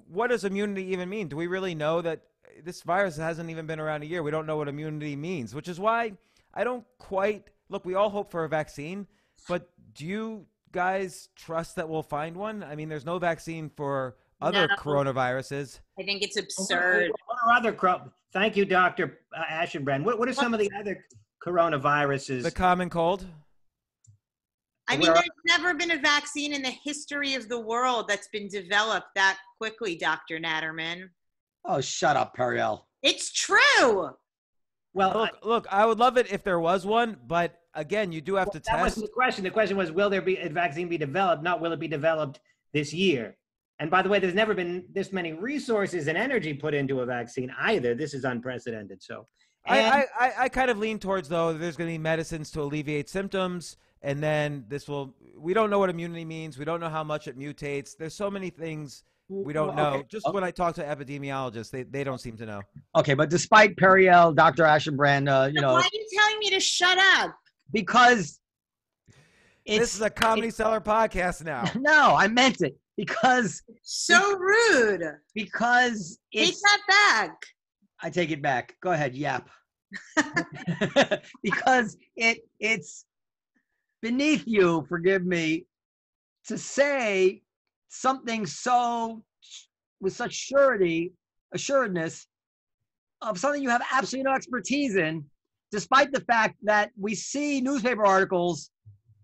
[SPEAKER 3] what does immunity even mean? Do we really know that this virus hasn't even been around a year? We don't know what immunity means, which is why I don't quite, look, we all hope for a vaccine, but do you guys trust that we'll find one? I mean, there's no vaccine for other coronaviruses.
[SPEAKER 1] I think it's absurd.
[SPEAKER 2] What are other Thank you, Dr. Aschenbrand. What are some of the other coronaviruses?
[SPEAKER 3] The common cold.
[SPEAKER 1] I mean, there's never been a vaccine in the history of the world that's been developed that quickly, Dr. Naturman.
[SPEAKER 4] Oh, shut up, Periel.
[SPEAKER 1] It's true.
[SPEAKER 2] Well,
[SPEAKER 3] look, I would love it if there was one, but again, you do have to test.
[SPEAKER 2] That wasn't the question. The question was, will there be a vaccine be developed? Not will it be developed this year? And by the way, there's never been this many resources and energy put into a vaccine either. This is unprecedented. So
[SPEAKER 3] I kind of lean towards, though, there's going to be medicines to alleviate symptoms. And then we don't know what immunity means. We don't know how much it mutates. There's so many things we don't know.
[SPEAKER 4] Okay.
[SPEAKER 3] Just when I talk to epidemiologists, they don't seem to know.
[SPEAKER 4] Okay, but despite Periel, Dr. Aschenbrand,
[SPEAKER 1] Why are you telling me to shut up?
[SPEAKER 4] Because
[SPEAKER 3] this is a Comedy Cellar podcast now.
[SPEAKER 4] No, I meant it. Because
[SPEAKER 1] so rude.
[SPEAKER 4] Because
[SPEAKER 1] take that back.
[SPEAKER 4] I take it back. Go ahead, yap. Because it's beneath you, forgive me, to say something so with such assuredness of something you have absolutely no expertise in, despite the fact that we see newspaper articles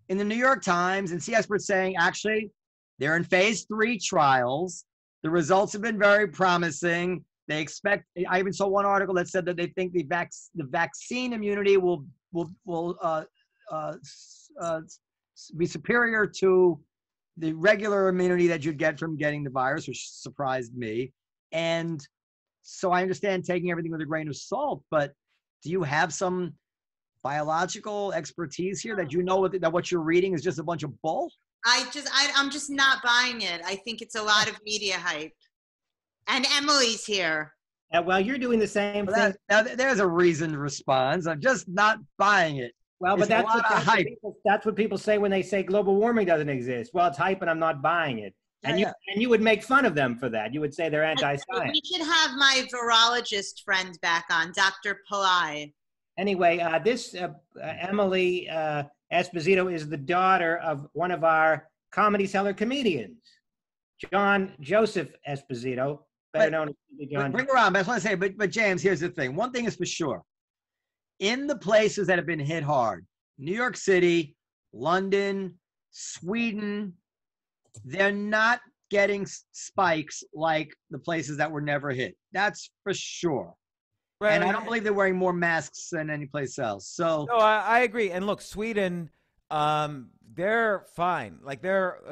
[SPEAKER 4] in the New York Times and see experts saying, actually, they're in phase 3 trials. The results have been very promising. They expect. I even saw one article that said that they think the vaccine immunity will be superior to the regular immunity that you'd get from getting the virus, which surprised me. And so I understand taking everything with a grain of salt, but do you have some biological expertise here that you know that what you're reading is just a bunch of bull?
[SPEAKER 1] I'm just not buying it. I think it's a lot of media hype. And Emily's here.
[SPEAKER 2] Well, you're doing the same thing.
[SPEAKER 4] Now, there's a reasoned response. I'm just not buying it.
[SPEAKER 2] Well, but that's what people say when they say global warming doesn't exist. Well, it's hype and I'm not buying it. And you would make fun of them for that. You would say they're anti-science.
[SPEAKER 1] We should have my virologist friend back on, Dr. Pillai.
[SPEAKER 2] Anyway, this Emily Esposito is the daughter of one of our Comedy Cellar comedians, John Joseph Esposito, better known as John.
[SPEAKER 4] Bring her on. I just want to say, but James, here's the thing. One thing is for sure. In the places that have been hit hard, New York City, London, Sweden, they're not getting spikes like the places that were never hit. That's for sure. Right. And I don't believe they're wearing more masks than any place else. So
[SPEAKER 3] no, I agree. And look, Sweden, they're fine. Like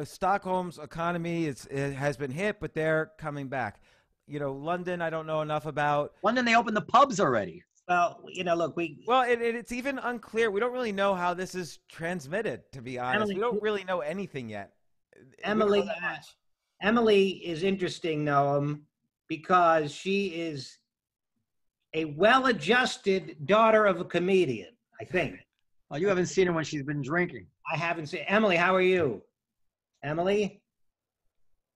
[SPEAKER 3] Stockholm's economy has been hit, but they're coming back. You know, London, I don't know enough about.
[SPEAKER 4] London, they opened the pubs already.
[SPEAKER 2] Well, you know, look,
[SPEAKER 3] it's even unclear. We don't really know how this is transmitted, to be honest. Emily, we don't really know anything yet.
[SPEAKER 2] Emily is interesting, Noam, because she is a well-adjusted daughter of a comedian, I think.
[SPEAKER 4] Oh, you haven't seen her when she's been drinking.
[SPEAKER 2] I haven't seen. Emily, how are you? Emily?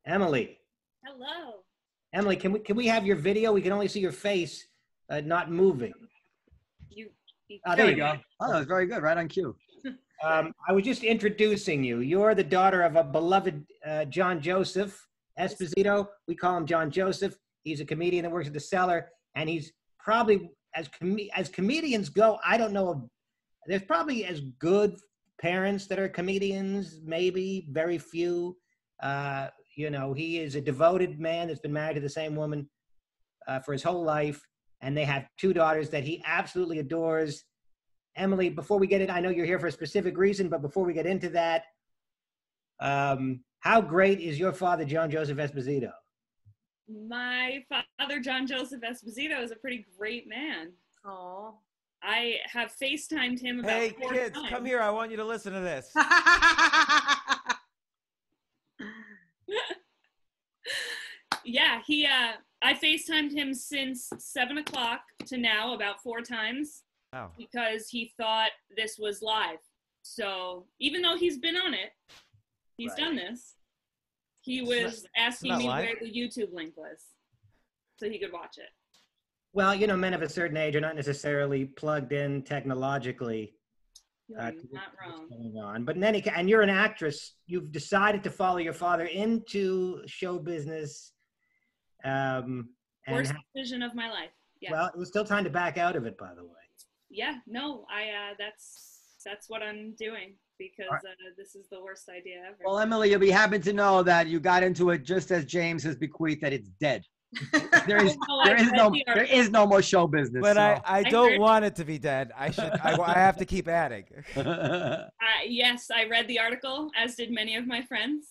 [SPEAKER 5] Hello.
[SPEAKER 2] Emily, can we have your video? We can only see your face, not moving.
[SPEAKER 4] There you go. Oh, that was very good. Right on cue.
[SPEAKER 2] I was just introducing you. You're the daughter of a beloved John Joseph Esposito. We call him John Joseph. He's a comedian that works at the Cellar, and he's probably, as comedians go, I don't know, there's probably as good parents that are comedians, maybe, very few. You know, he is a devoted man that's been married to the same woman for his whole life. and they have 2 daughters that he absolutely adores. Emily, before we get in, I know you're here for a specific reason, but before we get into that, how great is your father, John Joseph Esposito?
[SPEAKER 5] My father, John Joseph Esposito, is a pretty great man.
[SPEAKER 1] Oh.
[SPEAKER 5] I have FaceTimed him about
[SPEAKER 3] Hey,
[SPEAKER 5] 4
[SPEAKER 3] kids,
[SPEAKER 5] times.
[SPEAKER 3] come here. I want you to listen to this.
[SPEAKER 5] Yeah, I FaceTimed him since 7 o'clock to now about 4 times.
[SPEAKER 3] Wow.
[SPEAKER 5] Because he thought this was live. So even though he's been on it, he's done this. He was asking me
[SPEAKER 3] live.
[SPEAKER 5] where the YouTube link was so he could watch it.
[SPEAKER 2] Well, you know, men of a certain age are not necessarily plugged in technologically.
[SPEAKER 5] You're
[SPEAKER 2] to
[SPEAKER 5] not wrong.
[SPEAKER 2] what's going on. But in any case, and you're an actress. You've decided to follow your father into show business.
[SPEAKER 5] Worst decision of my life. Yeah.
[SPEAKER 2] Well, it was still time to back out of it, by the way.
[SPEAKER 5] Yeah. No, that's what I'm doing because this is the worst idea ever.
[SPEAKER 4] Well, Emily, you'll be happy to know that you got into it just as James has bequeathed that it's dead. There is no more show business.
[SPEAKER 3] But
[SPEAKER 4] so.
[SPEAKER 3] I don't want it to be dead. I have to keep adding.
[SPEAKER 5] Yes, I read the article, as did many of my friends.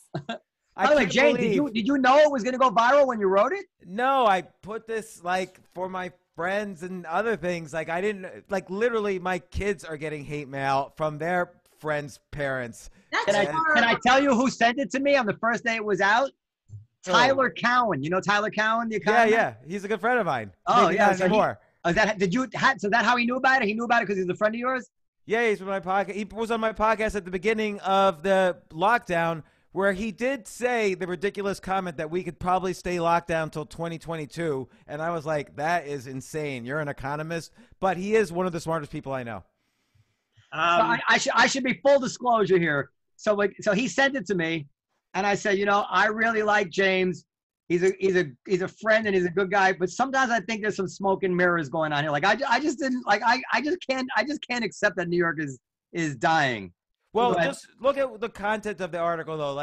[SPEAKER 4] By the way, James, did you know it was going to go viral when you wrote it?
[SPEAKER 3] No, I put this like for my friends and other things. Like I didn't literally my kids are getting hate mail from their friends' parents.
[SPEAKER 4] Can I tell you who sent it to me on the first day it was out? Tyler Cowan. You know Tyler Cowan, the economist?
[SPEAKER 3] Yeah. He's a good friend of mine.
[SPEAKER 4] Oh,
[SPEAKER 3] maybe
[SPEAKER 4] yeah.
[SPEAKER 3] not anymore.
[SPEAKER 4] So that how he knew about it? He knew about it because he's a friend of yours?
[SPEAKER 3] Yeah, he's on my podcast. He was on my podcast at the beginning of the lockdown, where he did say the ridiculous comment that we could probably stay locked down until 2022. And I was like, that is insane. You're an economist. But he is one of the smartest people I know.
[SPEAKER 4] I should be full disclosure here. So he sent it to me, and I said, I really like James. He's a friend and he's a good guy. But sometimes I think there's some smoke and mirrors going on here. Like I just can't accept that New York is dying.
[SPEAKER 3] Well, just look at the content of the article, though.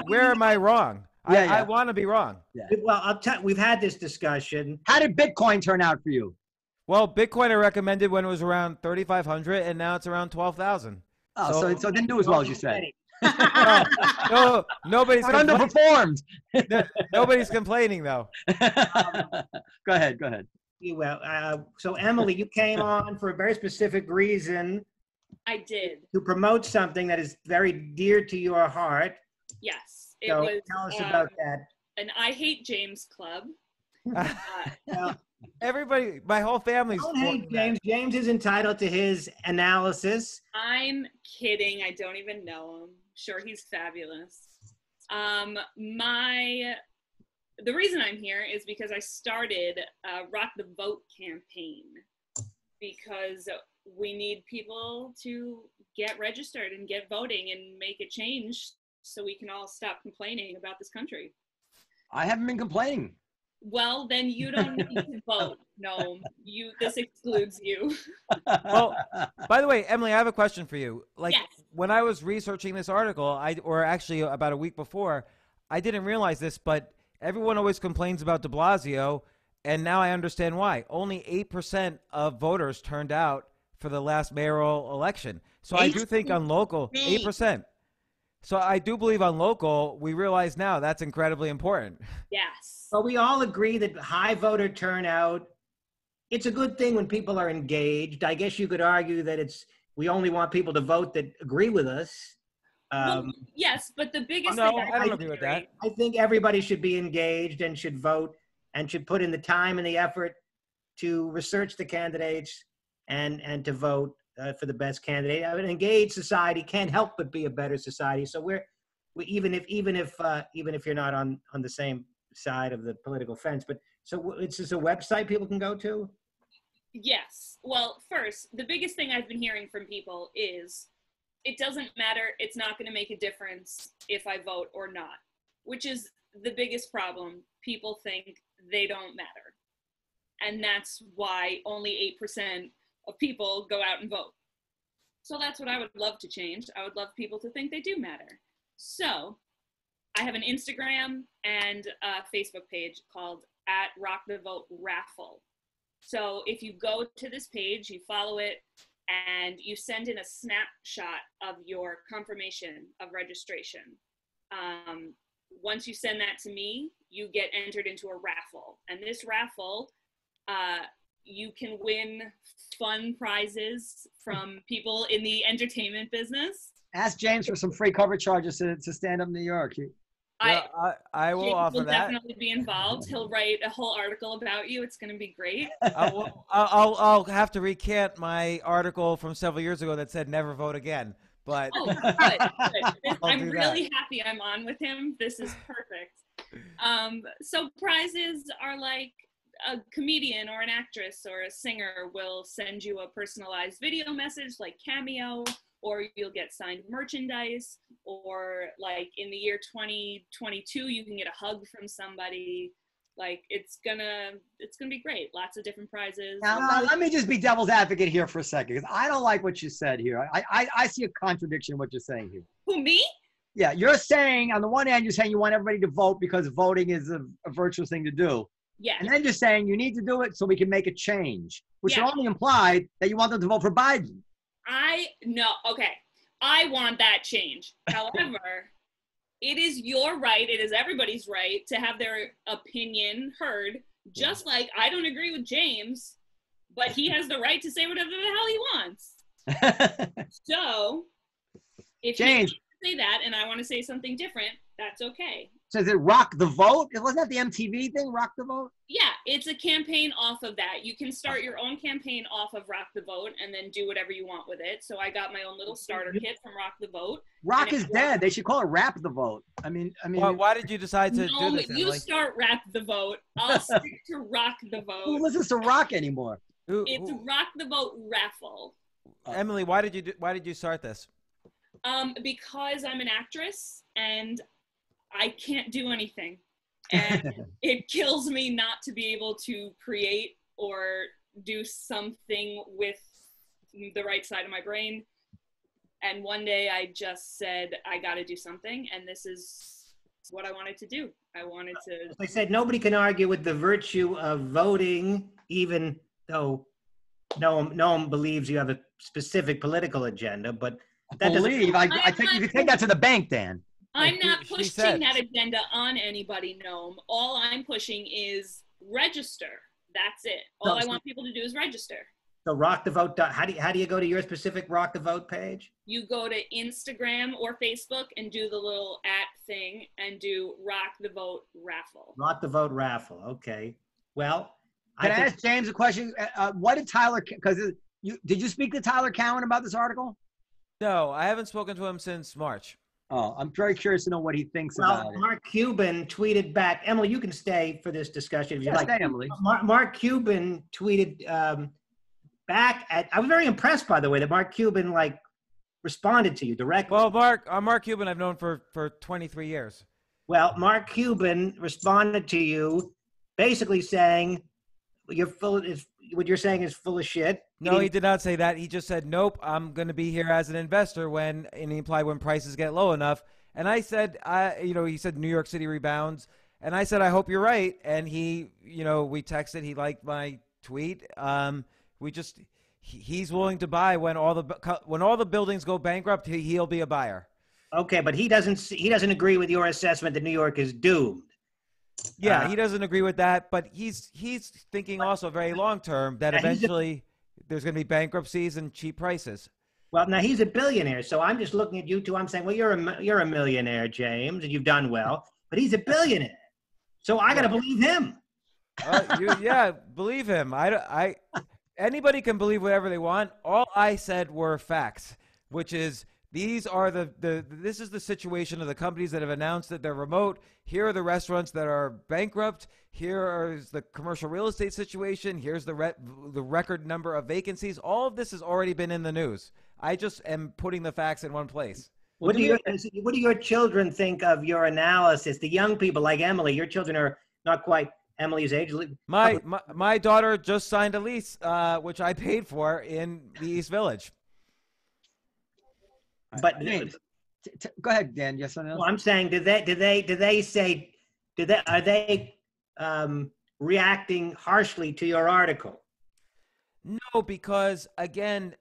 [SPEAKER 3] Where am I wrong? I want to be wrong.
[SPEAKER 2] Yeah. Well, we've had this discussion.
[SPEAKER 4] How did Bitcoin turn out for you?
[SPEAKER 3] Well, Bitcoin I recommended when it was around 3,500, and now it's around 12,000.
[SPEAKER 4] Oh, so it didn't do as well as you said.
[SPEAKER 3] No, nobody's
[SPEAKER 4] underperformed.
[SPEAKER 3] Nobody's complaining, though.
[SPEAKER 4] Go ahead.
[SPEAKER 2] Well, so Emily, you came on for a very specific reason.
[SPEAKER 5] I did.
[SPEAKER 2] To promote something that is very dear to your heart.
[SPEAKER 5] Yes.
[SPEAKER 2] Tell us about that.
[SPEAKER 5] An I Hate James club.
[SPEAKER 3] Everybody, my whole family's.
[SPEAKER 2] Don't hate James. James is entitled to his analysis.
[SPEAKER 5] I'm kidding. I don't even know him. Sure, he's fabulous. The reason I'm here is because I started a Rock the Vote campaign because we need people to get registered and get voting and make a change so we can all stop complaining about this country.
[SPEAKER 4] I haven't been complaining.
[SPEAKER 5] Well, then you don't need to vote. No, this excludes you.
[SPEAKER 3] Well, by the way, Emily, I have a question for you.
[SPEAKER 5] Yes.
[SPEAKER 3] When I was researching this article, or actually about a week before, I didn't realize this, but everyone always complains about de Blasio, and now I understand why. Only 8% of voters turned out for the last mayoral election. So I do think on local, 8%. So I do believe on local, we realize now that's incredibly important.
[SPEAKER 5] Yes.
[SPEAKER 2] But we all agree that high voter turnout, it's a good thing when people are engaged. I guess you could argue that we only want people to vote that agree with us.
[SPEAKER 5] Yes, but the biggest
[SPEAKER 3] thing
[SPEAKER 5] I
[SPEAKER 3] don't agree with that.
[SPEAKER 2] I think everybody should be engaged and should vote and should put in the time and the effort to research the candidates and to vote for the best candidate. An engaged society can't help but be a better society. So even if you're not on the same side of the political fence, but so it's just a website people can go to?
[SPEAKER 5] Yes. Well, first, the biggest thing I've been hearing from people is it doesn't matter. It's not going to make a difference if I vote or not, which is the biggest problem. People think they don't matter. And that's why only 8% of people go out and vote. So that's what I would love to change. I would love people to think they do matter. So I have an Instagram and a Facebook page called @RockTheVoteRaffle. So if you go to this page, you follow it, and you send in a snapshot of your confirmation of registration. Once you send that to me, you get entered into a raffle. And this raffle, you can win fun prizes from people in the entertainment business.
[SPEAKER 4] Ask James for some free cover charges to stand up in New York.
[SPEAKER 3] I will
[SPEAKER 5] James
[SPEAKER 3] offer
[SPEAKER 5] will
[SPEAKER 3] that.
[SPEAKER 5] definitely be involved. He'll write a whole article about you. It's going to be great.
[SPEAKER 3] I'll have to recant my article from several years ago that said never vote again. But
[SPEAKER 5] good. I'm really happy I'm on with him. This is perfect. So prizes are like a comedian or an actress or a singer will send you a personalized video message like Cameo, or you'll get signed merchandise, or like in the year 2022, you can get a hug from somebody. Like it's gonna be great. Lots of different prizes.
[SPEAKER 4] Now let me just be devil's advocate here for a second, because I don't like what you said here. I see a contradiction in what you're saying here.
[SPEAKER 5] Who, me?
[SPEAKER 4] Yeah, you're saying on the one hand, you're saying you want everybody to vote because voting is a virtuous thing to do.
[SPEAKER 5] Yeah.
[SPEAKER 4] And then you're saying you need to do it so we can make a change, which
[SPEAKER 5] Yeah.
[SPEAKER 4] only implied that you want them to vote for Biden.
[SPEAKER 5] Okay. I want that change. However, it is your right, it is everybody's right to have their opinion heard, just like I don't agree with James, but he has the right to say whatever the hell he wants. So, if
[SPEAKER 4] James,
[SPEAKER 5] you say that and I want to say something different, that's okay.
[SPEAKER 4] So is it Rock the Vote? Wasn't that the MTV thing, Rock the Vote?
[SPEAKER 5] Yeah, it's a campaign off of that. You can start your own campaign off of Rock the Vote and then do whatever you want with it. So I got my own little starter kit from Rock the Vote.
[SPEAKER 4] Rock is dead. They should call it Rap the Vote. I mean.
[SPEAKER 3] Why did you decide to do this,
[SPEAKER 5] you
[SPEAKER 3] Emily?
[SPEAKER 5] Start Rap the Vote. I'll stick to Rock the Vote.
[SPEAKER 4] Who listens to rock anymore?
[SPEAKER 5] It's Rock the Vote raffle.
[SPEAKER 3] Emily, why did you start this?
[SPEAKER 5] Because I'm an actress and I can't do anything. And it kills me not to be able to create or do something with the right side of my brain. And one day I just said, I got to do something. And this is what I wanted to do. I wanted to.
[SPEAKER 2] As I said, nobody can argue with the virtue of voting, even though Noam believes you have a specific political agenda, but that
[SPEAKER 4] believe. I think you can take that to the bank, Dan.
[SPEAKER 5] I'm not pushing that agenda on anybody, Noam. All I'm pushing is register. That's it. All I want people to do is register.
[SPEAKER 2] So Rock the Vote. How do you go to your specific Rock the Vote page?
[SPEAKER 5] You go to Instagram or Facebook and do the little @ thing and do Rock the Vote raffle.
[SPEAKER 2] Rock the Vote raffle. Okay. Well,
[SPEAKER 4] Can I ask James a question? What did Tyler? Because did you speak to Tyler Cowen about this article?
[SPEAKER 3] No, I haven't spoken to him since March.
[SPEAKER 4] Oh, I'm very curious to know what he thinks about it.
[SPEAKER 2] Mark Cuban tweeted back. Emily, you can stay for this discussion if you like.
[SPEAKER 4] Stay, Emily.
[SPEAKER 2] Mark Cuban tweeted back at. I was very impressed, by the way, that Mark Cuban responded to you directly.
[SPEAKER 3] Well, Mark Cuban, I've known for 23 years.
[SPEAKER 2] Well, Mark Cuban responded to you, basically saying, what you're saying is full of shit.
[SPEAKER 3] No, he did not say that. He just said, nope, I'm going to be here as an investor and he implied when prices get low enough. And I said, he said New York City rebounds. And I said, I hope you're right. And he, we texted, he liked my tweet. He's willing to buy when all the buildings go bankrupt, he'll be a buyer.
[SPEAKER 2] Okay, but he doesn't agree with your assessment that New York is doomed.
[SPEAKER 3] Yeah, he doesn't agree with that, but he's thinking also very long term that eventually there's going to be bankruptcies and cheap prices.
[SPEAKER 2] Well, now he's a billionaire, so I'm just looking at you two. I'm saying, well, you're a millionaire, James, and you've done well, but he's a billionaire, so I got to believe him.
[SPEAKER 3] Believe him. Anybody can believe whatever they want. All I said were facts, which is these are this is the situation of the companies that have announced that they're remote. Here are the restaurants that are bankrupt. Here is the commercial real estate situation. Here's the record number of vacancies. All of this has already been in the news. I just am putting the facts in one place.
[SPEAKER 2] What do your children think of your analysis? The young people like Emily, your children are not quite Emily's age.
[SPEAKER 3] My daughter just signed a lease, which I paid for in the East Village.
[SPEAKER 4] But go ahead, Dan. Yes or no?
[SPEAKER 2] Well, I'm saying, are they reacting harshly to your article?
[SPEAKER 3] No, because again,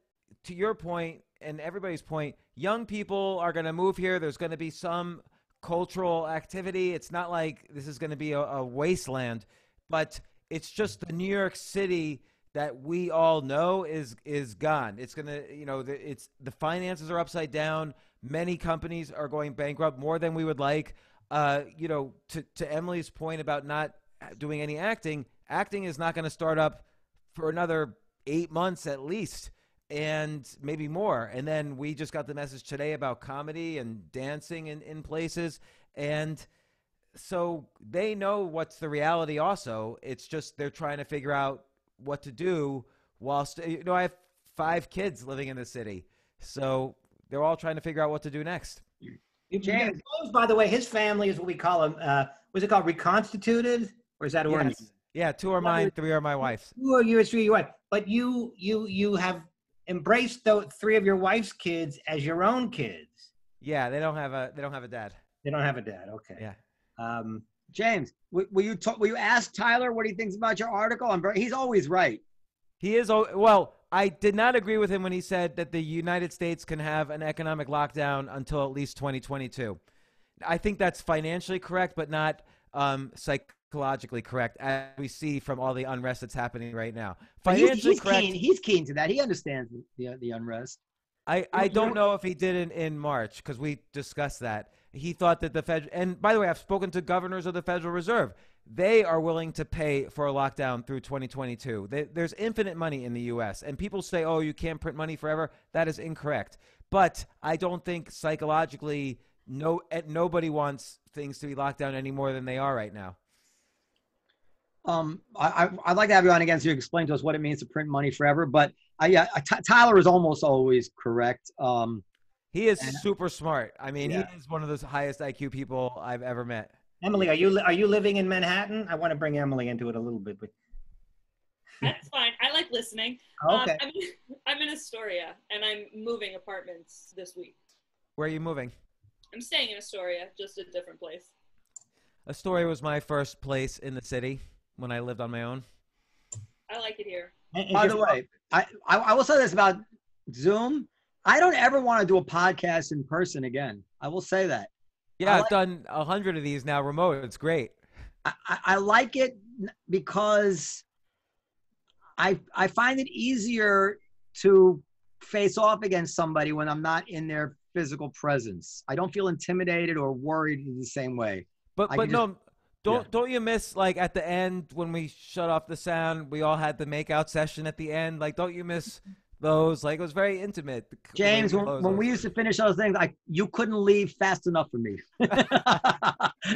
[SPEAKER 3] to your point and everybody's point, young people are going to move here. There's going to be some cultural activity. It's not like this is going to be a wasteland, but it's just the New York City that we all know is gone. It's going to, the finances are upside down. Many companies are going bankrupt, more than we would like. To Emily's point about not doing any acting is not going to start up for another 8 months at least, and maybe more. And then we just got the message today about comedy and dancing in places. And so they know what's the reality also. It's just they're trying to figure out what to do whilst, I have 5 kids living in the city. So they're all trying to figure out what to do next.
[SPEAKER 4] James,
[SPEAKER 2] by the way, his family is what we call them. Was it called reconstituted, or is that a word?
[SPEAKER 3] Yes. Yeah, 2 are mine, 3 are my wife's.
[SPEAKER 2] 2 are yours, 3 are your wife. But you have embraced those 3 of your wife's kids as your own kids.
[SPEAKER 3] Yeah, they don't have a dad.
[SPEAKER 2] They don't have a dad. Okay.
[SPEAKER 3] Yeah.
[SPEAKER 4] James, will you ask Tyler what he thinks about your article? He's always right.
[SPEAKER 3] He is. Well, I did not agree with him when he said that the United States can have an economic lockdown until at least 2022. I think that's financially correct, but not psychologically correct, as we see from all the unrest that's happening right now. Financially correct.
[SPEAKER 4] He's keen to that. He understands the unrest.
[SPEAKER 3] I don't know if he did in March, because we discussed that. He thought that the Fed, and by the way, I've spoken to governors of the Federal Reserve. They are willing to pay for a lockdown through 2022. There's infinite money in the U.S., and people say, oh, you can't print money forever. That is incorrect. But I don't think psychologically nobody wants things to be locked down any more than they are right now.
[SPEAKER 4] I'd like to have you on again so you explain to us what it means to print money forever. But Tyler is almost always correct.
[SPEAKER 3] He is super smart. I mean, he is one of those highest IQ people I've ever met.
[SPEAKER 2] Emily, are you living in Manhattan? I want to bring Emily into it a little bit.
[SPEAKER 5] That's fine. I like listening.
[SPEAKER 2] Okay.
[SPEAKER 5] I'm in Astoria, and I'm moving apartments this week.
[SPEAKER 3] Where are you moving?
[SPEAKER 5] I'm staying in Astoria, just a different place.
[SPEAKER 3] Astoria was my first place in the city when I lived on my own.
[SPEAKER 5] I like it here.
[SPEAKER 4] By the way, I will say this about Zoom. I don't ever want to do a podcast in person again. I will say that.
[SPEAKER 3] Yeah, I've done 100 of these now remote. It's great.
[SPEAKER 4] I like it because I find it easier to face off against somebody when I'm not in their physical presence. I don't feel intimidated or worried in the same way.
[SPEAKER 3] But don't you miss, like, at the end when we shut off the sound, we all had the makeout session at the end? Like, don't you miss those? Like, it was very intimate.
[SPEAKER 4] James, when we used to finish those things, you couldn't leave fast enough for me.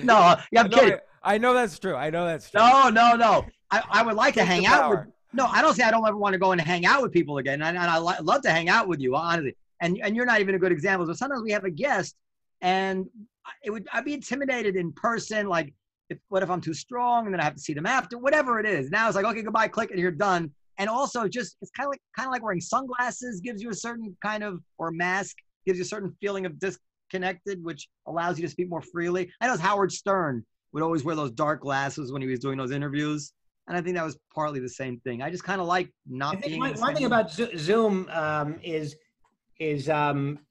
[SPEAKER 4] No, I'm kidding.
[SPEAKER 3] I know that's true.
[SPEAKER 4] No. I would like to hang out with. No, I don't say I don't ever want to go and hang out with people again. And I love to hang out with you, honestly. And you're not even a good example. So sometimes we have a guest, and I'd be intimidated in person. Like, what if I'm too strong, and then I have to see them after? Whatever it is. Now it's like, okay, goodbye, click, and you're done. And also, it's kind of like wearing sunglasses gives you a certain kind of, or mask gives you a certain feeling of disconnected, which allows you to speak more freely. I know Howard Stern would always wear those dark glasses when he was doing those interviews, and I think that was partly the same thing. I just kind of like not being.
[SPEAKER 2] One thing about Zoom is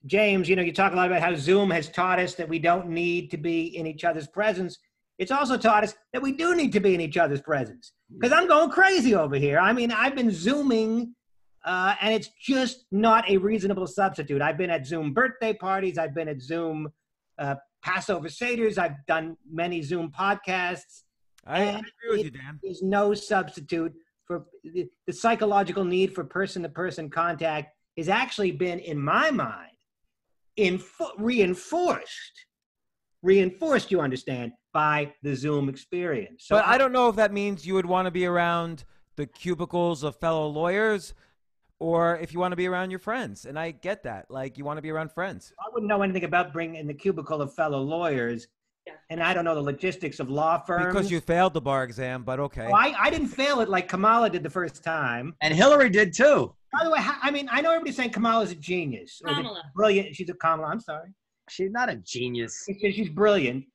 [SPEAKER 2] James. You talk a lot about how Zoom has taught us that we don't need to be in each other's presence. It's also taught us that we do need to be in each other's presence, because I'm going crazy over here. I mean, I've been Zooming, and it's just not a reasonable substitute. I've been at Zoom birthday parties. I've been at Zoom Passover Seders. I've done many Zoom podcasts.
[SPEAKER 3] I agree with you, Dan.
[SPEAKER 2] There's no substitute for the psychological need for person-to-person contact has actually been, in my mind, reinforced, you understand, by the Zoom experience. So
[SPEAKER 3] but I don't know if that means you would want to be around the cubicles of fellow lawyers, or if you want to be around your friends. And I get that. Like, you want to be around friends.
[SPEAKER 2] I wouldn't know anything about bringing in the cubicle of fellow lawyers. Yeah. And I don't know the logistics of law firms.
[SPEAKER 3] Because you failed the bar exam, but okay.
[SPEAKER 2] Oh, I didn't fail it like Kamala did the first time.
[SPEAKER 4] And Hillary did too.
[SPEAKER 2] By the way, I mean, I know everybody's saying Kamala's a genius.
[SPEAKER 5] Kamala.
[SPEAKER 2] Brilliant. She's a Kamala. I'm sorry.
[SPEAKER 4] She's not a genius.
[SPEAKER 2] She's brilliant.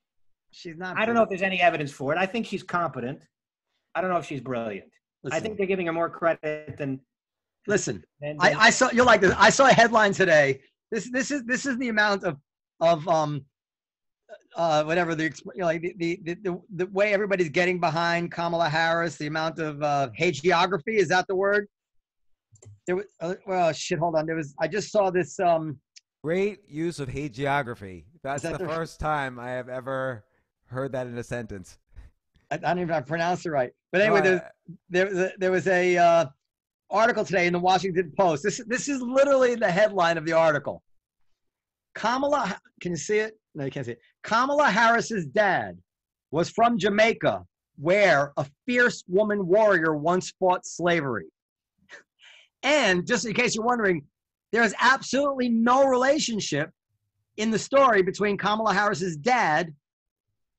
[SPEAKER 4] She's not.
[SPEAKER 2] I don't know if there's any evidence for it. I think she's competent. I don't know if she's brilliant. Listen, I think they're giving her more credit than
[SPEAKER 4] Listen,
[SPEAKER 2] And
[SPEAKER 4] I saw, you'll like this. I saw a headline today. This is the amount of whatever the way everybody's getting behind Kamala Harris, the amount of hagiography, is that the word? There was well, shit. Hold on. I just saw this.
[SPEAKER 3] Great use of hagiography. That's
[SPEAKER 4] that
[SPEAKER 3] the first time I have ever heard that in a sentence.
[SPEAKER 4] I don't even know if I pronounced it right. But anyway, there was a article today in the Washington Post. This is literally the headline of the article. Kamala, can you see it? No, you can't see it. Kamala Harris's dad was from Jamaica, where a fierce woman warrior once fought slavery. And just in case you're wondering, there's absolutely no relationship in the story between Kamala Harris's dad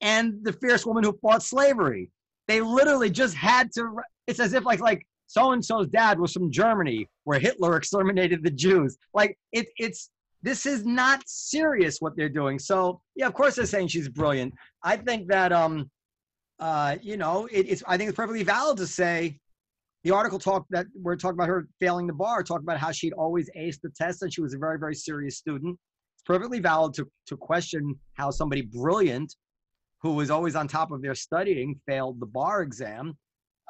[SPEAKER 4] and the fierce woman who fought slavery. They literally just had to, it's as if like so-and-so's dad was from Germany where Hitler exterminated the Jews. Like this is not serious what they're doing. So yeah, of course they're saying she's brilliant. I think that, I think it's perfectly valid to say the article we're talking about her failing the bar, talked about how she'd always aced the test and she was a very, very serious student. It's perfectly valid to question how somebody brilliant who was always on top of their studying failed the bar exam.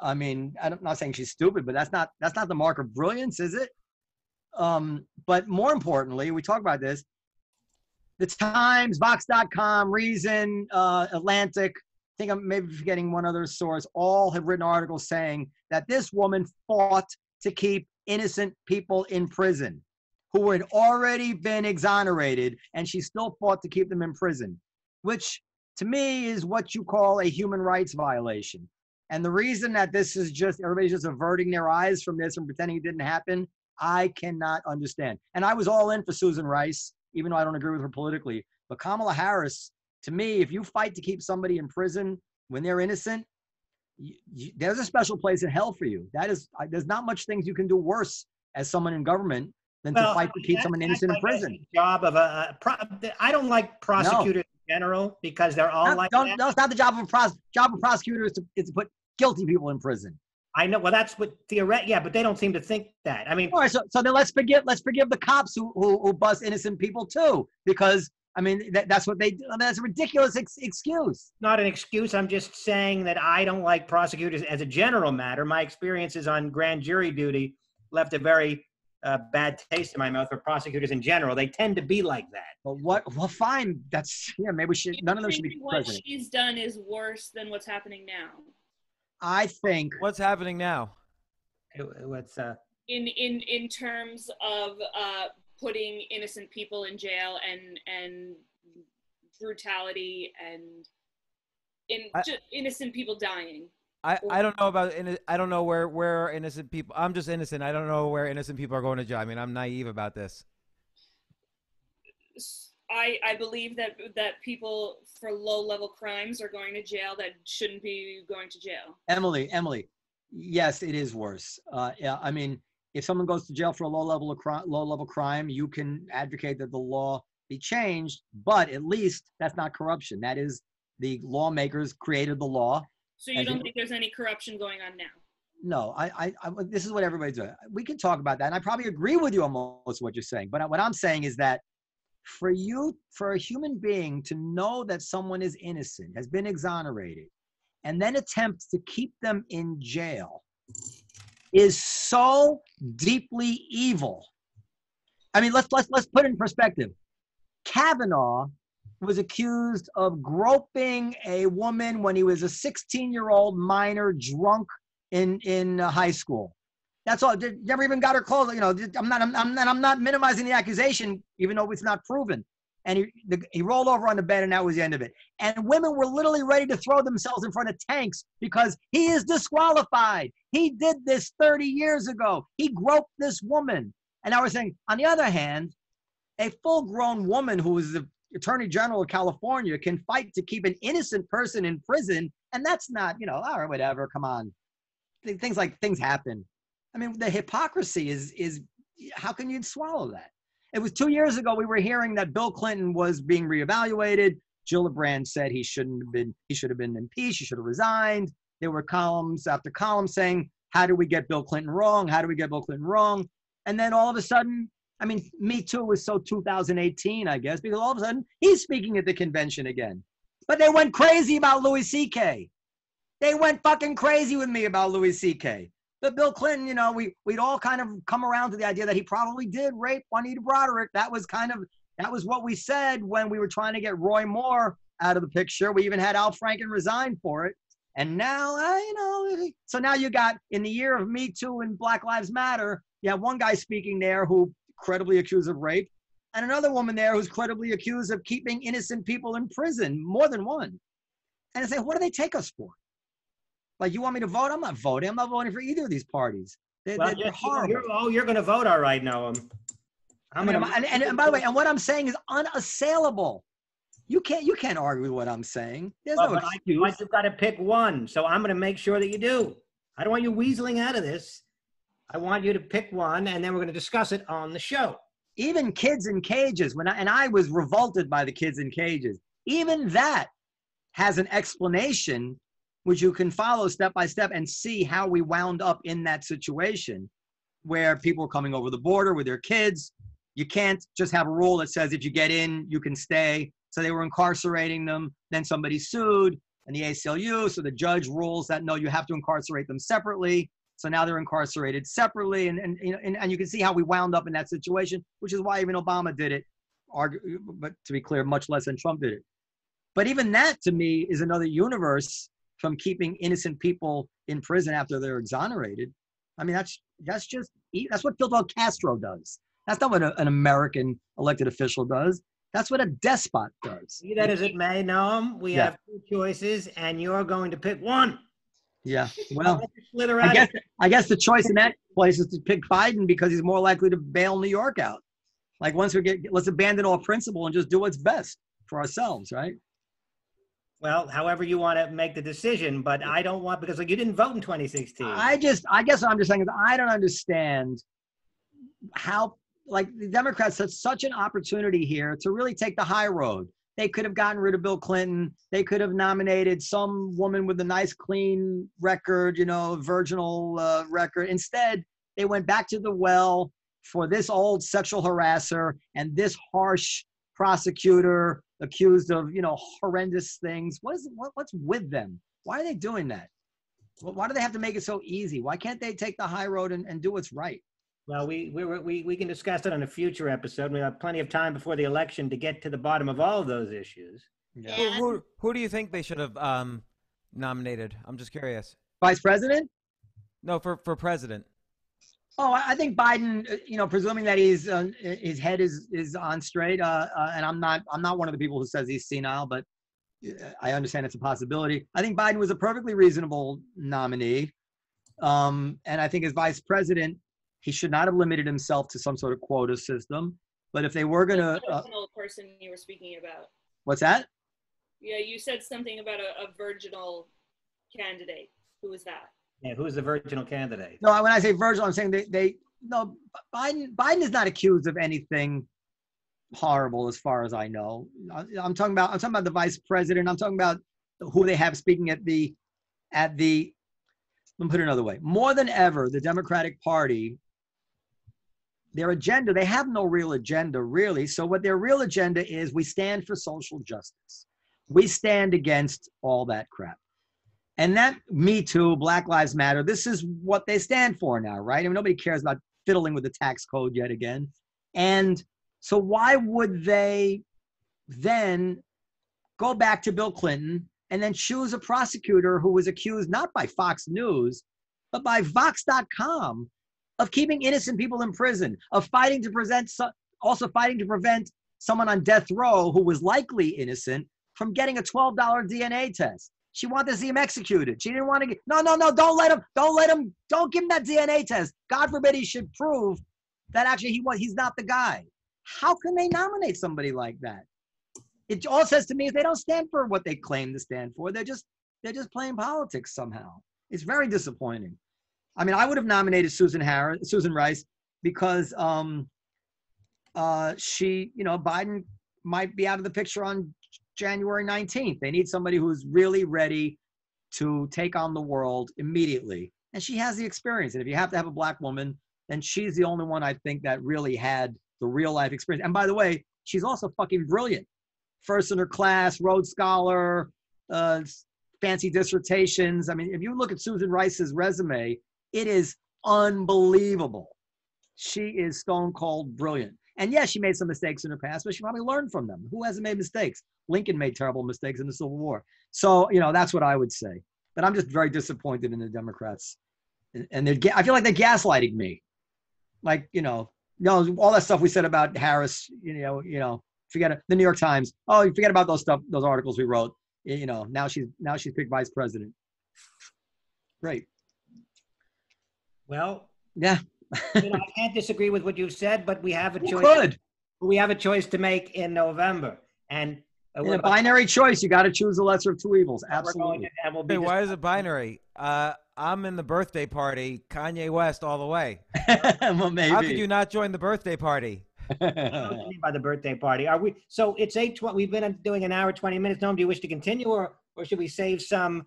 [SPEAKER 4] I mean, I'm not saying she's stupid, but that's not the mark of brilliance, is it? But more importantly, we talk about this, the Times, Vox.com, Reason, Atlantic, I think I'm maybe forgetting one other source, all have written articles saying that this woman fought to keep innocent people in prison who had already been exonerated, and she still fought to keep them in prison, which to me is what you call a human rights violation. And the reason that this is just, everybody's just averting their eyes from this and pretending it didn't happen, I cannot understand. And I was all in for Susan Rice, even though I don't agree with her politically. But Kamala Harris, to me, if you fight to keep somebody in prison when they're innocent, there's a special place in hell for you. There's not much things you can do worse as someone in government than to fight to keep someone innocent in prison.
[SPEAKER 2] Job of I don't like prosecutors in general because they're all that.
[SPEAKER 4] No, it's not the job of a prosecutor is to put guilty people in prison.
[SPEAKER 2] I know. Well, that's what yeah, but they don't seem to think that. I mean,
[SPEAKER 4] all right. So then let's forgive the cops who bust innocent people too, because I mean that's what they do. I mean, that's a ridiculous excuse.
[SPEAKER 2] Not an excuse. I'm just saying that I don't like prosecutors as a general matter. My experiences on grand jury duty left a very bad taste in my mouth for prosecutors in general. They tend to be like that.
[SPEAKER 4] Well, fine. That's maybe none of them should be
[SPEAKER 5] what
[SPEAKER 4] president.
[SPEAKER 5] She's done is worse than what's happening now.
[SPEAKER 4] I think
[SPEAKER 3] what's happening now.
[SPEAKER 2] What's
[SPEAKER 5] in terms of putting innocent people in jail and brutality and innocent people dying.
[SPEAKER 3] I don't know about I don't know where innocent people. I'm just innocent. I don't know where innocent people are going to jail. I mean, I'm naive about this.
[SPEAKER 5] I believe that people for low-level crimes are going to jail that shouldn't be going to jail.
[SPEAKER 4] Emily, yes, it is worse. Yeah, I mean, if someone goes to jail for a low-level crime, you can advocate that the law be changed, but at least that's not corruption. That is, the lawmakers created the law.
[SPEAKER 5] So you don't think there's any corruption going on now?
[SPEAKER 4] No, I this is what everybody's doing. We can talk about that, and I probably agree with you on most of what you're saying. But what I'm saying is that for a human being to know that someone is innocent, has been exonerated, and then attempt to keep them in jail is so deeply evil. I mean, let's put it in perspective. Kavanaugh was accused of groping a woman when he was a 16-year-old minor drunk in high school. That's all. Never even got her clothes. You know, I'm not minimizing the accusation, even though it's not proven. And he rolled over on the bed, and that was the end of it. And women were literally ready to throw themselves in front of tanks because he is disqualified. He did this 30 years ago. He groped this woman. And I was saying, on the other hand, a full-grown woman who is the Attorney General of California can fight to keep an innocent person in prison, and that's not, all right, whatever, come on. Things happen. I mean, the hypocrisy is how can you swallow that? It was 2 years ago we were hearing that Bill Clinton was being reevaluated. Gillibrand said he should have been impeached, he should have resigned. There were columns after columns saying How do we get Bill Clinton wrong? How do we get Bill Clinton wrong? And then all of a sudden, I mean, Me Too was so 2018, I guess, because all of a sudden he's speaking at the convention again. But they went crazy about Louis C.K. They went fucking crazy with me about Louis C.K. But Bill Clinton, you know, we'd all kind of come around to the idea that he probably did rape Juanita Broderick. That was what we said when we were trying to get Roy Moore out of the picture. We even had Al Franken resign for it. And now, you know, so now you got, in the year of Me Too and Black Lives Matter, you have one guy speaking there who credibly accused of rape, and another woman there who's credibly accused of keeping innocent people in prison, more than one. And I say, what do they take us for? Like, you want me to vote? I'm not voting. I'm not voting for either of these parties. They're horrible.
[SPEAKER 2] You're going to vote, all right, Noam.
[SPEAKER 4] And by the way, and what I'm saying is unassailable. You can't argue with what I'm saying. There's no excuse.
[SPEAKER 2] But you've got to pick one, so I'm going to make sure that you do. I don't want you weaseling out of this. I want you to pick one, and then we're going to discuss it on the show.
[SPEAKER 4] Even Kids in Cages, I was revolted by the Kids in Cages. Even that has an explanation which you can follow step by step and see how we wound up in that situation where people are coming over the border with their kids. You can't just have a rule that says if you get in, you can stay. So they were incarcerating them. Then somebody sued and the ACLU. So the judge rules that, no, you have to incarcerate them separately. So now they're incarcerated separately. And you can see how we wound up in that situation, which is why even Obama did it. But to be clear, much less than Trump did it. But even that, to me, is another universe from keeping innocent people in prison after they're exonerated. I mean, that's what Fidel Castro does. That's not what an American elected official does. That's what a despot does.
[SPEAKER 2] Be that as it may, Noam, we have two choices, and you're going to pick one.
[SPEAKER 4] Yeah, well, I guess the choice in that place is to pick Biden because he's more likely to bail New York out. Like, let's abandon all principle and just do what's best for ourselves, right?
[SPEAKER 2] Well, however you want to make the decision, but I don't want, because you didn't vote in 2016.
[SPEAKER 4] I guess what I'm just saying is I don't understand how, like, the Democrats had such an opportunity here to really take the high road. They could have gotten rid of Bill Clinton. They could have nominated some woman with a nice, clean record, you know, virginal record. Instead, they went back to the well for this old sexual harasser and this harsh prosecutor accused of, you know, horrendous things. What's with them? Why are they doing that? Why do they have to make it so easy? Why can't they take the high road and do what's right?
[SPEAKER 2] Well, we can discuss it on a future episode. We have plenty of time before the election to get to the bottom of all of those issues.
[SPEAKER 3] Yeah. Who do you think they should have nominated? I'm just curious.
[SPEAKER 4] Vice president?
[SPEAKER 3] No, for president.
[SPEAKER 4] Oh, I think Biden, you know, presuming that his head is on straight, and I'm not one of the people who says he's senile, but I understand it's a possibility. I think Biden was a perfectly reasonable nominee, and I think as vice president, he should not have limited himself to some sort of quota system. But if they were going to,
[SPEAKER 5] virginal person you were speaking about.
[SPEAKER 4] What's that?
[SPEAKER 5] Yeah, you said something about a virginal candidate. Who was that?
[SPEAKER 2] Yeah, who's the virginal candidate?
[SPEAKER 4] No, when I say virginal, I'm saying no. Biden is not accused of anything horrible, as far as I know. I'm talking about the vice president. I'm talking about who they have speaking at the. Let me put it another way. More than ever, the Democratic Party, their agenda, they have no real agenda, really. So what their real agenda is, we stand for social justice. We stand against all that crap. And that Me Too, Black Lives Matter, this is what they stand for now, right? I mean, nobody cares about fiddling with the tax code yet again. And so why would they then go back to Bill Clinton and then choose a prosecutor who was accused not by Fox News, but by Vox.com of keeping innocent people in prison, of fighting to prevent someone on death row who was likely innocent from getting a $12 DNA test. She wanted to see him executed. She didn't want to get, no, don't give him that DNA test. God forbid he should prove that actually he's not the guy. How can they nominate somebody like that? It all says to me is they don't stand for what they claim to stand for. They're just playing politics somehow. It's very disappointing. I mean, I would have nominated Susan Rice because she, you know, Biden might be out of the picture on January 19th. They need somebody who's really ready to take on the world immediately. And she has the experience. And if you have to have a black woman, then she's the only one I think that really had the real life experience. And by the way, she's also fucking brilliant. First in her class, Rhodes Scholar, fancy dissertations. I mean, if you look at Susan Rice's resume, it is unbelievable. She is stone cold brilliant. And yes, she made some mistakes in her past, but she probably learned from them. Who hasn't made mistakes? Lincoln made terrible mistakes in the Civil War. So, that's what I would say. But I'm just very disappointed in the Democrats. And I feel like they're gaslighting me. Like, all that stuff we said about Harris, forget it. The New York Times. Oh, you forget about those articles we wrote. Now she's picked vice president. Great.
[SPEAKER 2] Well,
[SPEAKER 4] yeah.
[SPEAKER 2] I can't disagree with what you've said, but we have a choice.
[SPEAKER 4] Good.
[SPEAKER 2] We have a choice to make in November, and
[SPEAKER 4] in a binary choice, you got to choose the lesser of two evils. Absolutely.
[SPEAKER 3] Hey, why is it binary? I'm in the birthday party. Kanye West all the way.
[SPEAKER 4] Well, maybe.
[SPEAKER 3] How could you not join the birthday party?
[SPEAKER 2] What do you mean by the birthday party? Are we? So it's 8:20. We've been doing an hour 20 minutes. Noam, do you wish to continue, or should we save some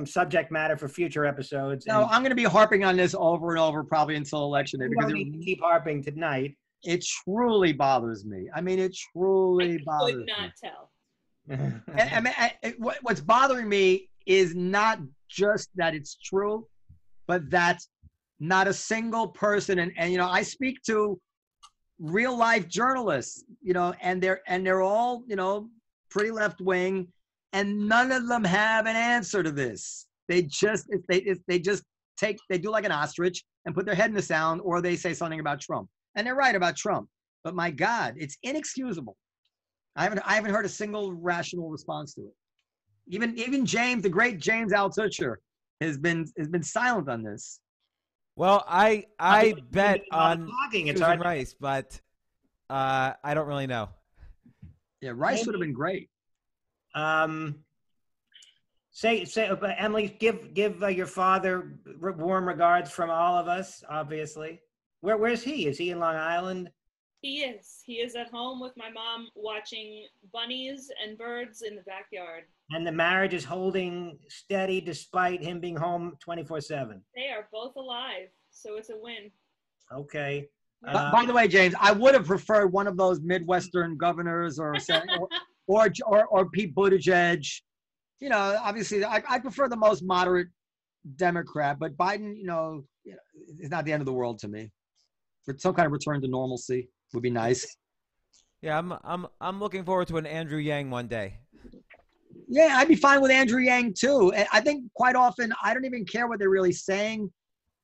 [SPEAKER 2] subject matter for future episodes?
[SPEAKER 4] No, I'm going to be harping on this over and over, probably until election day, because
[SPEAKER 2] we don't need to keep harping tonight.
[SPEAKER 4] It truly bothers me. I mean, it truly bothers me.
[SPEAKER 5] I could not tell.
[SPEAKER 4] What's bothering me is not just that it's true, but that not a single person, and I speak to real life journalists, and they're all, pretty left wing, and none of them have an answer to this. They just they do like an ostrich and put their head in the sand, or they say something about Trump. And they're right about Trump. But my God, it's inexcusable. I haven't heard a single rational response to it. Even James, the great James Altucher, has been silent on this.
[SPEAKER 3] Well, I bet on Susan Rice, but I don't really know.
[SPEAKER 4] Yeah, Rice would have been great.
[SPEAKER 2] Say, Emily, give your father warm regards from all of us. Obviously, where's he? Is he in Long Island?
[SPEAKER 5] He is. He is at home with my mom watching bunnies and birds in the backyard.
[SPEAKER 2] And the marriage is holding steady despite him being home 24/7.
[SPEAKER 5] They are both alive, so it's a win.
[SPEAKER 2] Okay.
[SPEAKER 4] By the way, James, I would have preferred one of those Midwestern governors or Pete Buttigieg. Obviously, I prefer the most moderate Democrat, but Biden, is not the end of the world to me. But some kind of return to normalcy would be nice.
[SPEAKER 3] Yeah, I'm looking forward to an Andrew Yang one day.
[SPEAKER 4] Yeah, I'd be fine with Andrew Yang too. I think quite often I don't even care what they're really saying.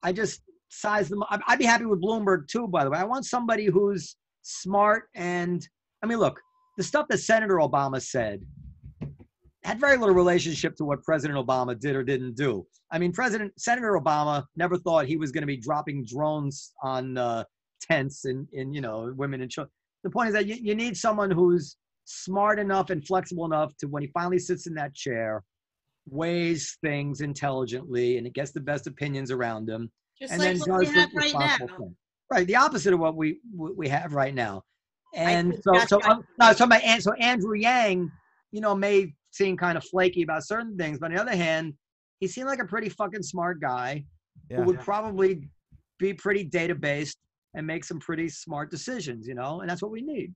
[SPEAKER 4] I just size them. I'd be happy with Bloomberg too, by the way. I want somebody who's smart and, look, the stuff that Senator Obama said had very little relationship to what President Obama did or didn't do. Senator Obama never thought he was going to be dropping drones on tents and women and children. The point is that you need someone who's smart enough and flexible enough to, when he finally sits in that chair, weighs things intelligently and it gets the best opinions around him.
[SPEAKER 1] Just
[SPEAKER 4] and
[SPEAKER 1] like
[SPEAKER 4] then
[SPEAKER 1] what we
[SPEAKER 4] does
[SPEAKER 1] have
[SPEAKER 4] the
[SPEAKER 1] right now.
[SPEAKER 4] thing. Right, the opposite of what we have right now. And
[SPEAKER 1] right.
[SPEAKER 4] so Andrew Yang, may seem kind of flaky about certain things, but on the other hand, he seemed like a pretty fucking smart guy who would probably be pretty data-based and make some pretty smart decisions, and that's what we need.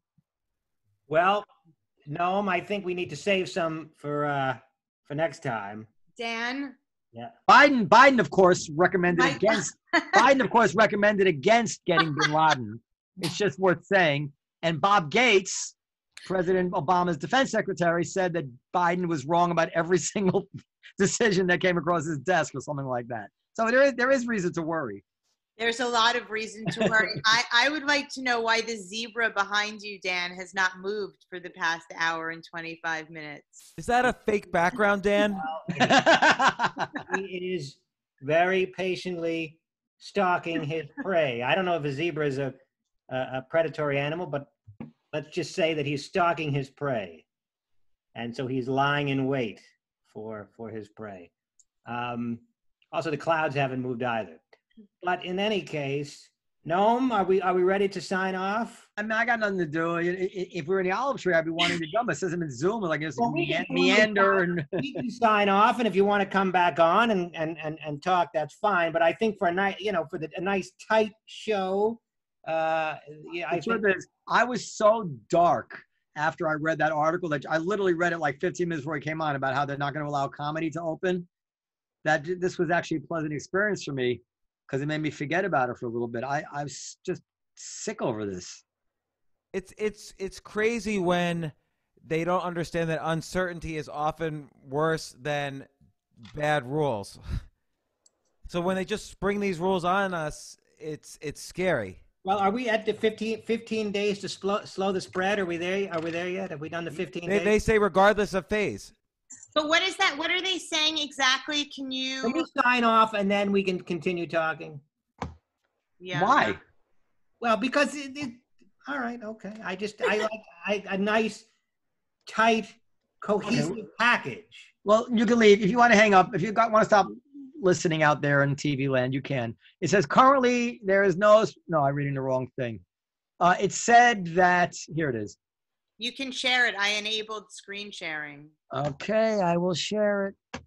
[SPEAKER 2] Well, Noam, I think we need to save some for next time.
[SPEAKER 1] Dan?
[SPEAKER 2] Yeah.
[SPEAKER 4] Biden, of course, recommended against getting bin Laden. It's just worth saying. And Bob Gates, President Obama's defense secretary, said that Biden was wrong about every single decision that came across his desk or something like that. So there is reason to worry.
[SPEAKER 1] There's a lot of reason to worry. I would like to know why the zebra behind you, Dan, has not moved for the past hour and 25 minutes.
[SPEAKER 3] Is that a fake background, Dan?
[SPEAKER 2] He is very patiently stalking his prey. I don't know if a zebra is a predatory animal, but let's just say that he's stalking his prey. And so he's lying in wait for his prey. Also, the clouds haven't moved either. But in any case, Noam, are we ready to sign off?
[SPEAKER 4] I mean, I got nothing to do. If we were in the olive tree, I'd be wanting to go. But since I'm in Zoom, like it's meander and.
[SPEAKER 2] We can sign off, and if you want to come back on and talk, that's fine. But I think for a night, for a nice tight show, I was so dark after I read that article that I literally read it like 15 minutes before it came on about how they're not going to allow comedy to open. That this was actually a pleasant experience for me because it made me forget about it for a little bit. I was just sick over this.
[SPEAKER 3] It's crazy when they don't understand that uncertainty is often worse than bad rules. So when they just spring these rules on us, it's scary.
[SPEAKER 2] Well, are we at the 15 days to slow the spread? Are we there? Are we there yet? Have we done the 15 days?
[SPEAKER 3] They say regardless of phase.
[SPEAKER 1] But what is that? What are they saying exactly? Can you
[SPEAKER 2] sign off and then we can continue talking?
[SPEAKER 1] Yeah.
[SPEAKER 4] Why?
[SPEAKER 2] Well, because all right, okay. I like a nice, tight, cohesive package.
[SPEAKER 4] Well, you can leave if you want to hang up. If you want to stop listening out there in TV land, you can. It says currently there is no. I'm reading the wrong thing. It said that here it is.
[SPEAKER 1] You can share it. I enabled screen sharing.
[SPEAKER 4] Okay, I will share it.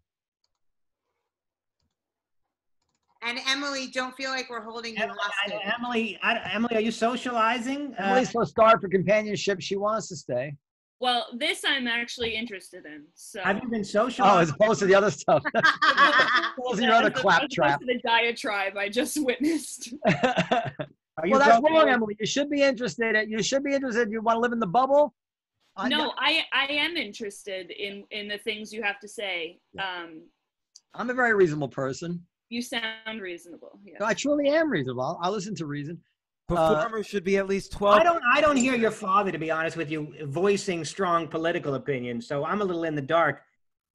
[SPEAKER 1] And Emily, don't feel like we're holding you hostage.
[SPEAKER 2] Emily, are you socializing?
[SPEAKER 4] Emily's so starved for companionship. She wants to stay.
[SPEAKER 5] Well, this I'm actually interested in. So.
[SPEAKER 2] Have you been socializing?
[SPEAKER 4] Oh, as opposed to the other stuff. Those are your other claptrap.
[SPEAKER 5] The diatribe I just witnessed.
[SPEAKER 4] Well, that's wrong, Emily. You should be interested. You want to live in the bubble?
[SPEAKER 5] No, I am interested in the things you have to say.
[SPEAKER 4] I'm a very reasonable person.
[SPEAKER 5] You sound reasonable. Yes.
[SPEAKER 4] No, I truly am reasonable. I'll listen to reason.
[SPEAKER 3] Performers should be at least 12.
[SPEAKER 2] I don't hear your father, to be honest with you, voicing strong political opinions. So I'm a little in the dark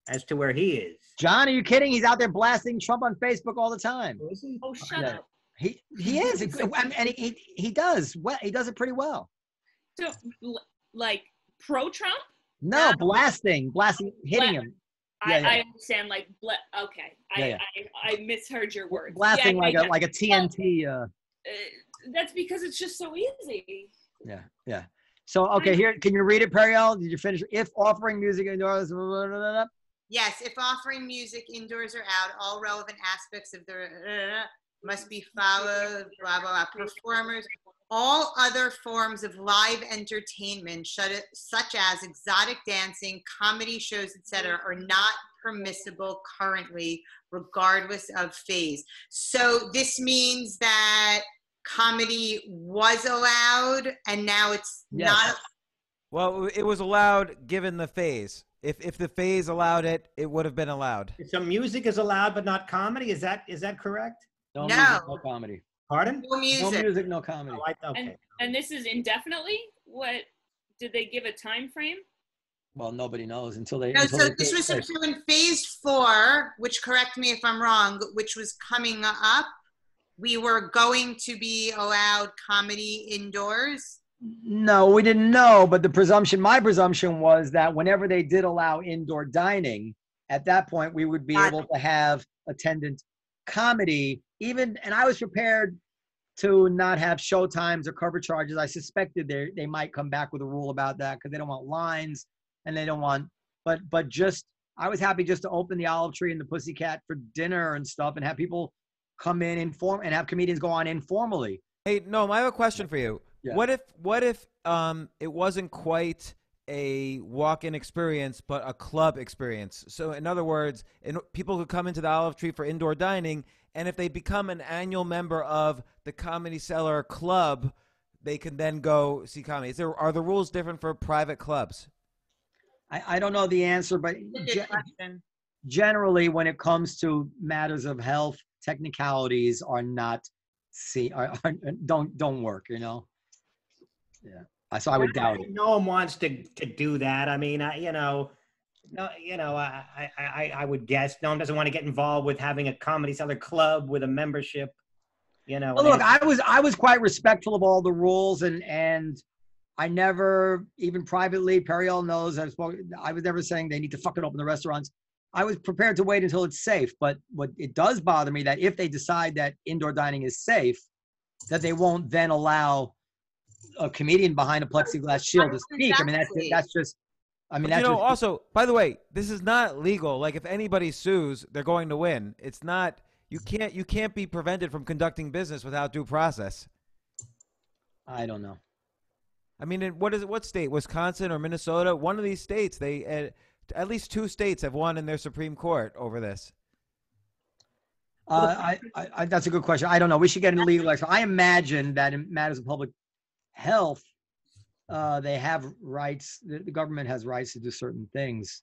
[SPEAKER 2] as to where he is.
[SPEAKER 4] John, are you kidding? He's out there blasting Trump on Facebook all the time.
[SPEAKER 2] Is he?
[SPEAKER 5] Oh, shut up.
[SPEAKER 4] He is, and he does well. He does it pretty well.
[SPEAKER 5] So, like pro-Trump?
[SPEAKER 4] No, blasting, hitting him.
[SPEAKER 5] I understand. Like, okay, I misheard your words.
[SPEAKER 4] Blasting like a TNT.
[SPEAKER 5] That's because it's just so easy.
[SPEAKER 4] Yeah. So okay, here, can you read it, Periel? Did you finish? If offering music indoors.
[SPEAKER 1] Yes, if offering music indoors or out, all relevant aspects of the must be followed. Blah blah blah. Performers. All other forms of live entertainment, such as exotic dancing, comedy shows, etc., are not permissible currently, regardless of phase. So this means that comedy was allowed, and now it's not.
[SPEAKER 3] Well, it was allowed given the phase. If the phase allowed it, it would have been allowed.
[SPEAKER 2] So music is allowed, but not comedy. Is that correct?
[SPEAKER 1] No.
[SPEAKER 4] Music, no comedy.
[SPEAKER 2] Pardon?
[SPEAKER 1] No music.
[SPEAKER 4] No music, no comedy.
[SPEAKER 2] Okay.
[SPEAKER 5] And this is indefinitely? What did they give a time frame?
[SPEAKER 4] Well, nobody knows until they.
[SPEAKER 1] No, so this was so in phase 4, which, correct me if I'm wrong, which was coming up, we were going to be allowed comedy indoors.
[SPEAKER 4] No, we didn't know, but my presumption was that whenever they did allow indoor dining, at that point we would be able to have attendant comedy. And I was prepared to not have show times or cover charges. I suspected they might come back with a rule about that because they don't want lines and they don't want, but I was happy just to open the Olive Tree and the Pussycat for dinner and stuff and have people come in and have comedians go on informally.
[SPEAKER 3] Hey, Noam, I have a question for you.
[SPEAKER 4] Yeah.
[SPEAKER 3] What if it wasn't quite a walk-in experience, but a club experience? So in other words, people could come into the Olive Tree for indoor dining, and if they become an annual member of the Comedy Cellar Club, they can then go see comedy. Are the rules different for private clubs?
[SPEAKER 4] I don't know the answer, but generally when it comes to matters of health, technicalities are not don't work, Yeah. So I would doubt it.
[SPEAKER 2] No one wants to do that. I mean, I would guess no one doesn't want to get involved with having a Comedy Cellar Club with a membership.
[SPEAKER 4] Well, look, I was quite respectful of all the rules, and I never, even privately, Periel knows, I was never saying they need to fucking open the restaurants. I was prepared to wait until it's safe. But what it does bother me that if they decide that indoor dining is safe, that they won't then allow a comedian behind a plexiglass shield to speak. I mean, that's just. I mean,
[SPEAKER 3] But,
[SPEAKER 4] that's just,
[SPEAKER 3] also, by the way, this is not legal. Like, if anybody sues, they're going to win. It's not. You can't be prevented from conducting business without due process.
[SPEAKER 4] I don't know.
[SPEAKER 3] I mean, what state? Wisconsin or Minnesota? One of these states, at least 2 states have won in their Supreme Court over this.
[SPEAKER 4] I that's a good question. I don't know. We should get into legal action. I imagine that in matters of public health, they have rights. The government has rights to do certain things.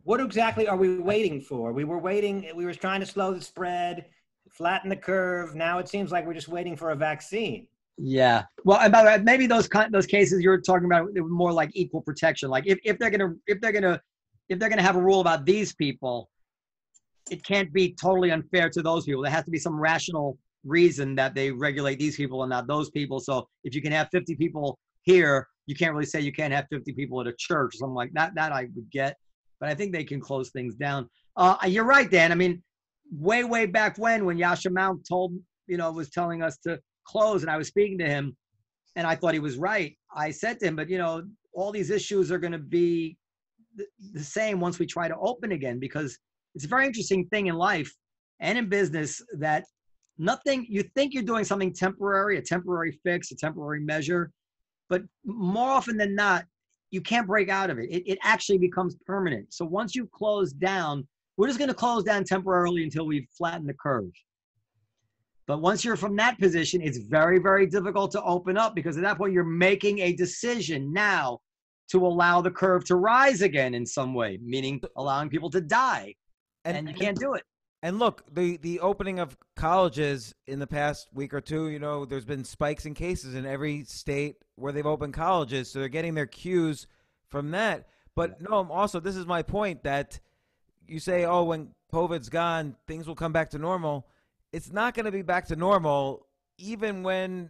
[SPEAKER 2] What exactly are we waiting for? We were waiting. We were trying to slow the spread, flatten the curve. Now it seems like we're just waiting for a vaccine.
[SPEAKER 4] Yeah. Well, and by the way, maybe those cases you're talking about, they were more like equal protection. Like if they're gonna have a rule about these people, it can't be totally unfair to those people. There has to be some rational reason that they regulate these people and not those people. So if you can have 50 people here, you can't really say you can't have 50 people at a church or something like that. That I would get, but I think they can close things down. You're right, Dan. I mean, way back when Yasha Mount was telling us to close, and I was speaking to him, and I thought he was right. I said to him, but all these issues are going to be the same once we try to open again, because it's a very interesting thing in life and in business that you think you're doing something temporary, a temporary fix, a temporary measure, but more often than not, you can't break out of it. It actually becomes permanent. So once you close down, we're just going to close down temporarily until we flatten the curve. But once you're from that position, it's very, very difficult to open up, because at that point you're making a decision now to allow the curve to rise again in some way, meaning allowing people to die. And you can't do it.
[SPEAKER 3] And look, the opening of colleges in the past week or two, there's been spikes in cases in every state where they've opened colleges. So they're getting their cues from that. But no, also, this is my point, that you say, oh, when COVID's gone, things will come back to normal. It's not going to be back to normal even when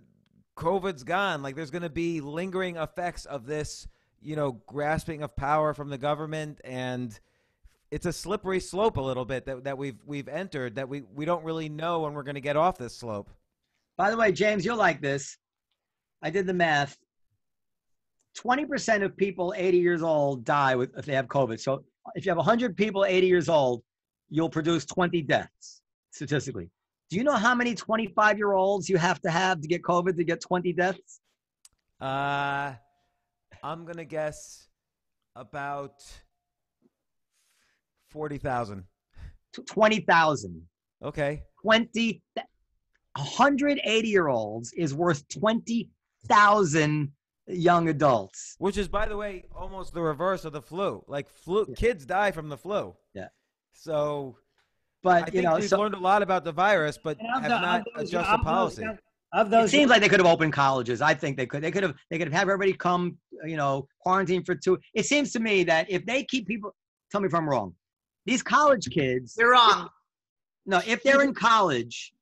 [SPEAKER 3] COVID's gone. Like, there's going to be lingering effects of this, grasping of power from the government, and it's a slippery slope a little bit that we've entered, that we don't really know when we're going to get off this slope.
[SPEAKER 4] By the way, James, you'll like this. I did the math. 20% of people 80 years old die if they have COVID. So if you have 100 people 80 years old, you'll produce 20 deaths statistically. Do you know how many 25-year-olds you have to get COVID to get 20 deaths?
[SPEAKER 3] I'm going to guess about 40,000.
[SPEAKER 4] 20,000.
[SPEAKER 3] Okay.
[SPEAKER 4] 180-year-olds is worth 20,000 young adults.
[SPEAKER 3] Which is, by the way, almost the reverse of the flu. Like, kids die from the flu.
[SPEAKER 4] Yeah.
[SPEAKER 3] So,
[SPEAKER 4] but
[SPEAKER 3] I think we've learned a lot about the virus, but have not adjusted policy.
[SPEAKER 4] It seems like they could have opened colleges. I think they could. They could have had everybody come, quarantine for 2. It seems to me that if they keep people, tell me if I'm wrong, these college kids.
[SPEAKER 1] You're wrong.
[SPEAKER 4] No, if they're in college,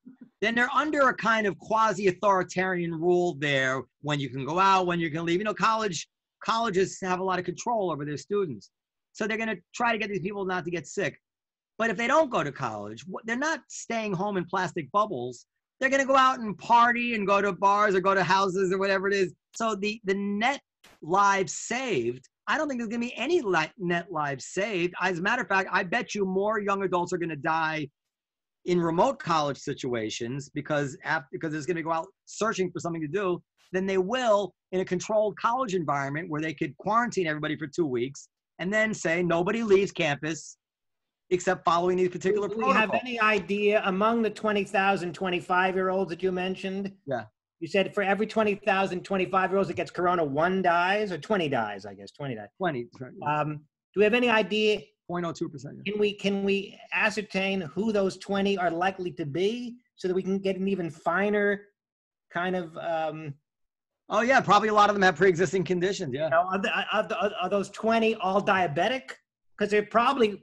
[SPEAKER 4] then they're under a kind of quasi-authoritarian rule there, when you can go out, when you can leave. Colleges have a lot of control over their students. So they're going to try to get these people not to get sick. But if they don't go to college, they're not staying home in plastic bubbles. They're going to go out and party and go to bars or go to houses or whatever it is. So the net lives saved, I don't think there's going to be any net lives saved. As a matter of fact, I bet you more young adults are going to die in remote college situations because there's going to go out searching for something to do than they will in a controlled college environment where they could quarantine everybody for 2 weeks and then say nobody leaves campus except following these particular protocols.
[SPEAKER 2] Do you have any idea among the 20,000 25-year-olds that you mentioned?
[SPEAKER 4] Yeah.
[SPEAKER 2] You said for every 20,000 25-year-olds that gets corona, 1 dies, or 20 dies, I guess, 20 dies.
[SPEAKER 4] 20.
[SPEAKER 2] Do we have any idea?
[SPEAKER 4] 0.02%.
[SPEAKER 2] Can we ascertain who those 20 are likely to be so that we can get an even finer kind of?
[SPEAKER 4] Oh yeah, probably a lot of them have pre-existing conditions. Yeah.
[SPEAKER 2] Are those 20 all diabetic? Because they're probably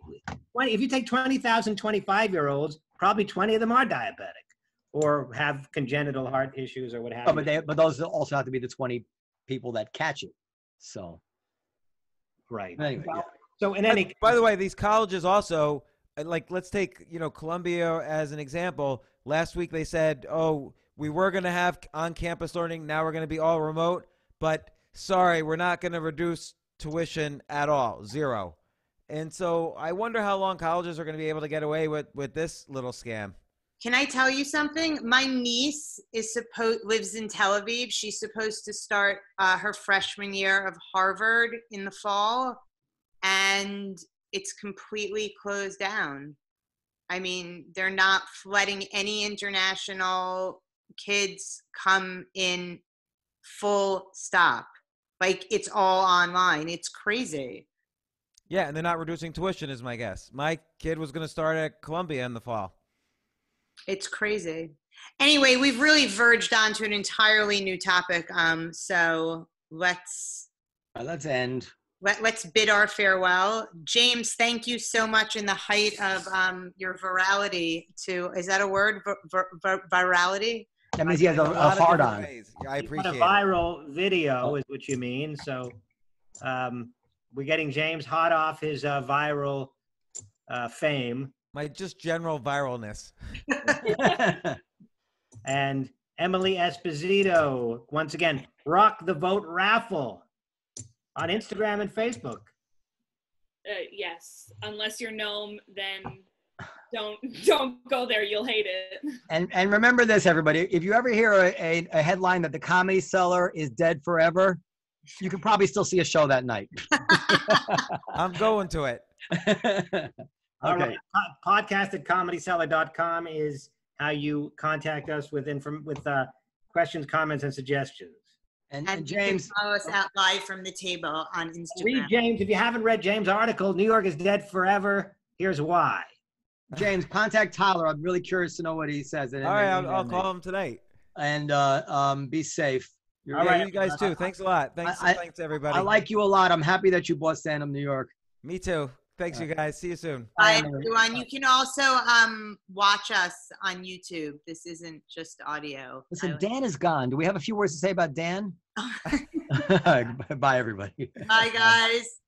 [SPEAKER 2] 20. If you take 20,000 25-year-olds, probably 20 of them are diabetic or have congenital heart issues or what have you.
[SPEAKER 4] But those also have to be the 20 people that catch it. So.
[SPEAKER 2] Right.
[SPEAKER 4] Anyway, yeah.
[SPEAKER 2] So
[SPEAKER 3] by the way, these colleges also, like, let's take, Columbia as an example. Last week they said, oh, we were going to have on-campus learning. Now we're going to be all remote. But sorry, we're not going to reduce tuition at all, 0. And so I wonder how long colleges are going to be able to get away with this little scam.
[SPEAKER 1] Can I tell you something? My niece lives in Tel Aviv. She's supposed to start her freshman year of Harvard in the fall, and it's completely closed down. I mean, they're not letting any international kids come in, full stop. Like, it's all online. It's crazy.
[SPEAKER 3] Yeah, and they're not reducing tuition is my guess. My kid was going to start at Columbia in the fall.
[SPEAKER 1] It's crazy. Anyway, we've really verged onto an entirely new topic. So let's
[SPEAKER 4] end.
[SPEAKER 1] Let's bid our farewell. James, thank you so much in the height of your virality is that a word? Virality?
[SPEAKER 4] That means he has a hard on.
[SPEAKER 3] I appreciate it.
[SPEAKER 2] A viral video is what you mean. So we're getting James hot off his viral fame.
[SPEAKER 3] My just general viralness.
[SPEAKER 2] And Emily Esposito, once again, rock the vote raffle on Instagram and Facebook.
[SPEAKER 5] Yes, unless you're Noam, then don't go there. You'll hate it.
[SPEAKER 4] And remember this, everybody. If you ever hear a headline that the Comedy Cellar is dead forever, you can probably still see a show that night.
[SPEAKER 3] I'm going to it.
[SPEAKER 2] All right. Podcast@comedycellar.com is how you contact us with questions, comments, and suggestions.
[SPEAKER 1] And
[SPEAKER 4] James,
[SPEAKER 1] you can follow us out live from the table on Instagram.
[SPEAKER 2] Read James. If you haven't read James' article, New York is dead forever. Here's why.
[SPEAKER 4] James, contact Tyler. I'm really curious to know what he says.
[SPEAKER 3] All right, I'll call him tonight.
[SPEAKER 4] And be safe.
[SPEAKER 3] All right, you guys too. Thanks a lot. Thanks everybody.
[SPEAKER 4] I like you a lot. I'm happy that you bought stand-up New York.
[SPEAKER 3] Me too. Thanks, you guys. See you soon.
[SPEAKER 1] Bye, everyone. You can also watch us on YouTube. This isn't just audio.
[SPEAKER 4] Listen, Dan is gone. Do we have a few words to say about Dan? Bye, everybody.
[SPEAKER 1] Bye, guys.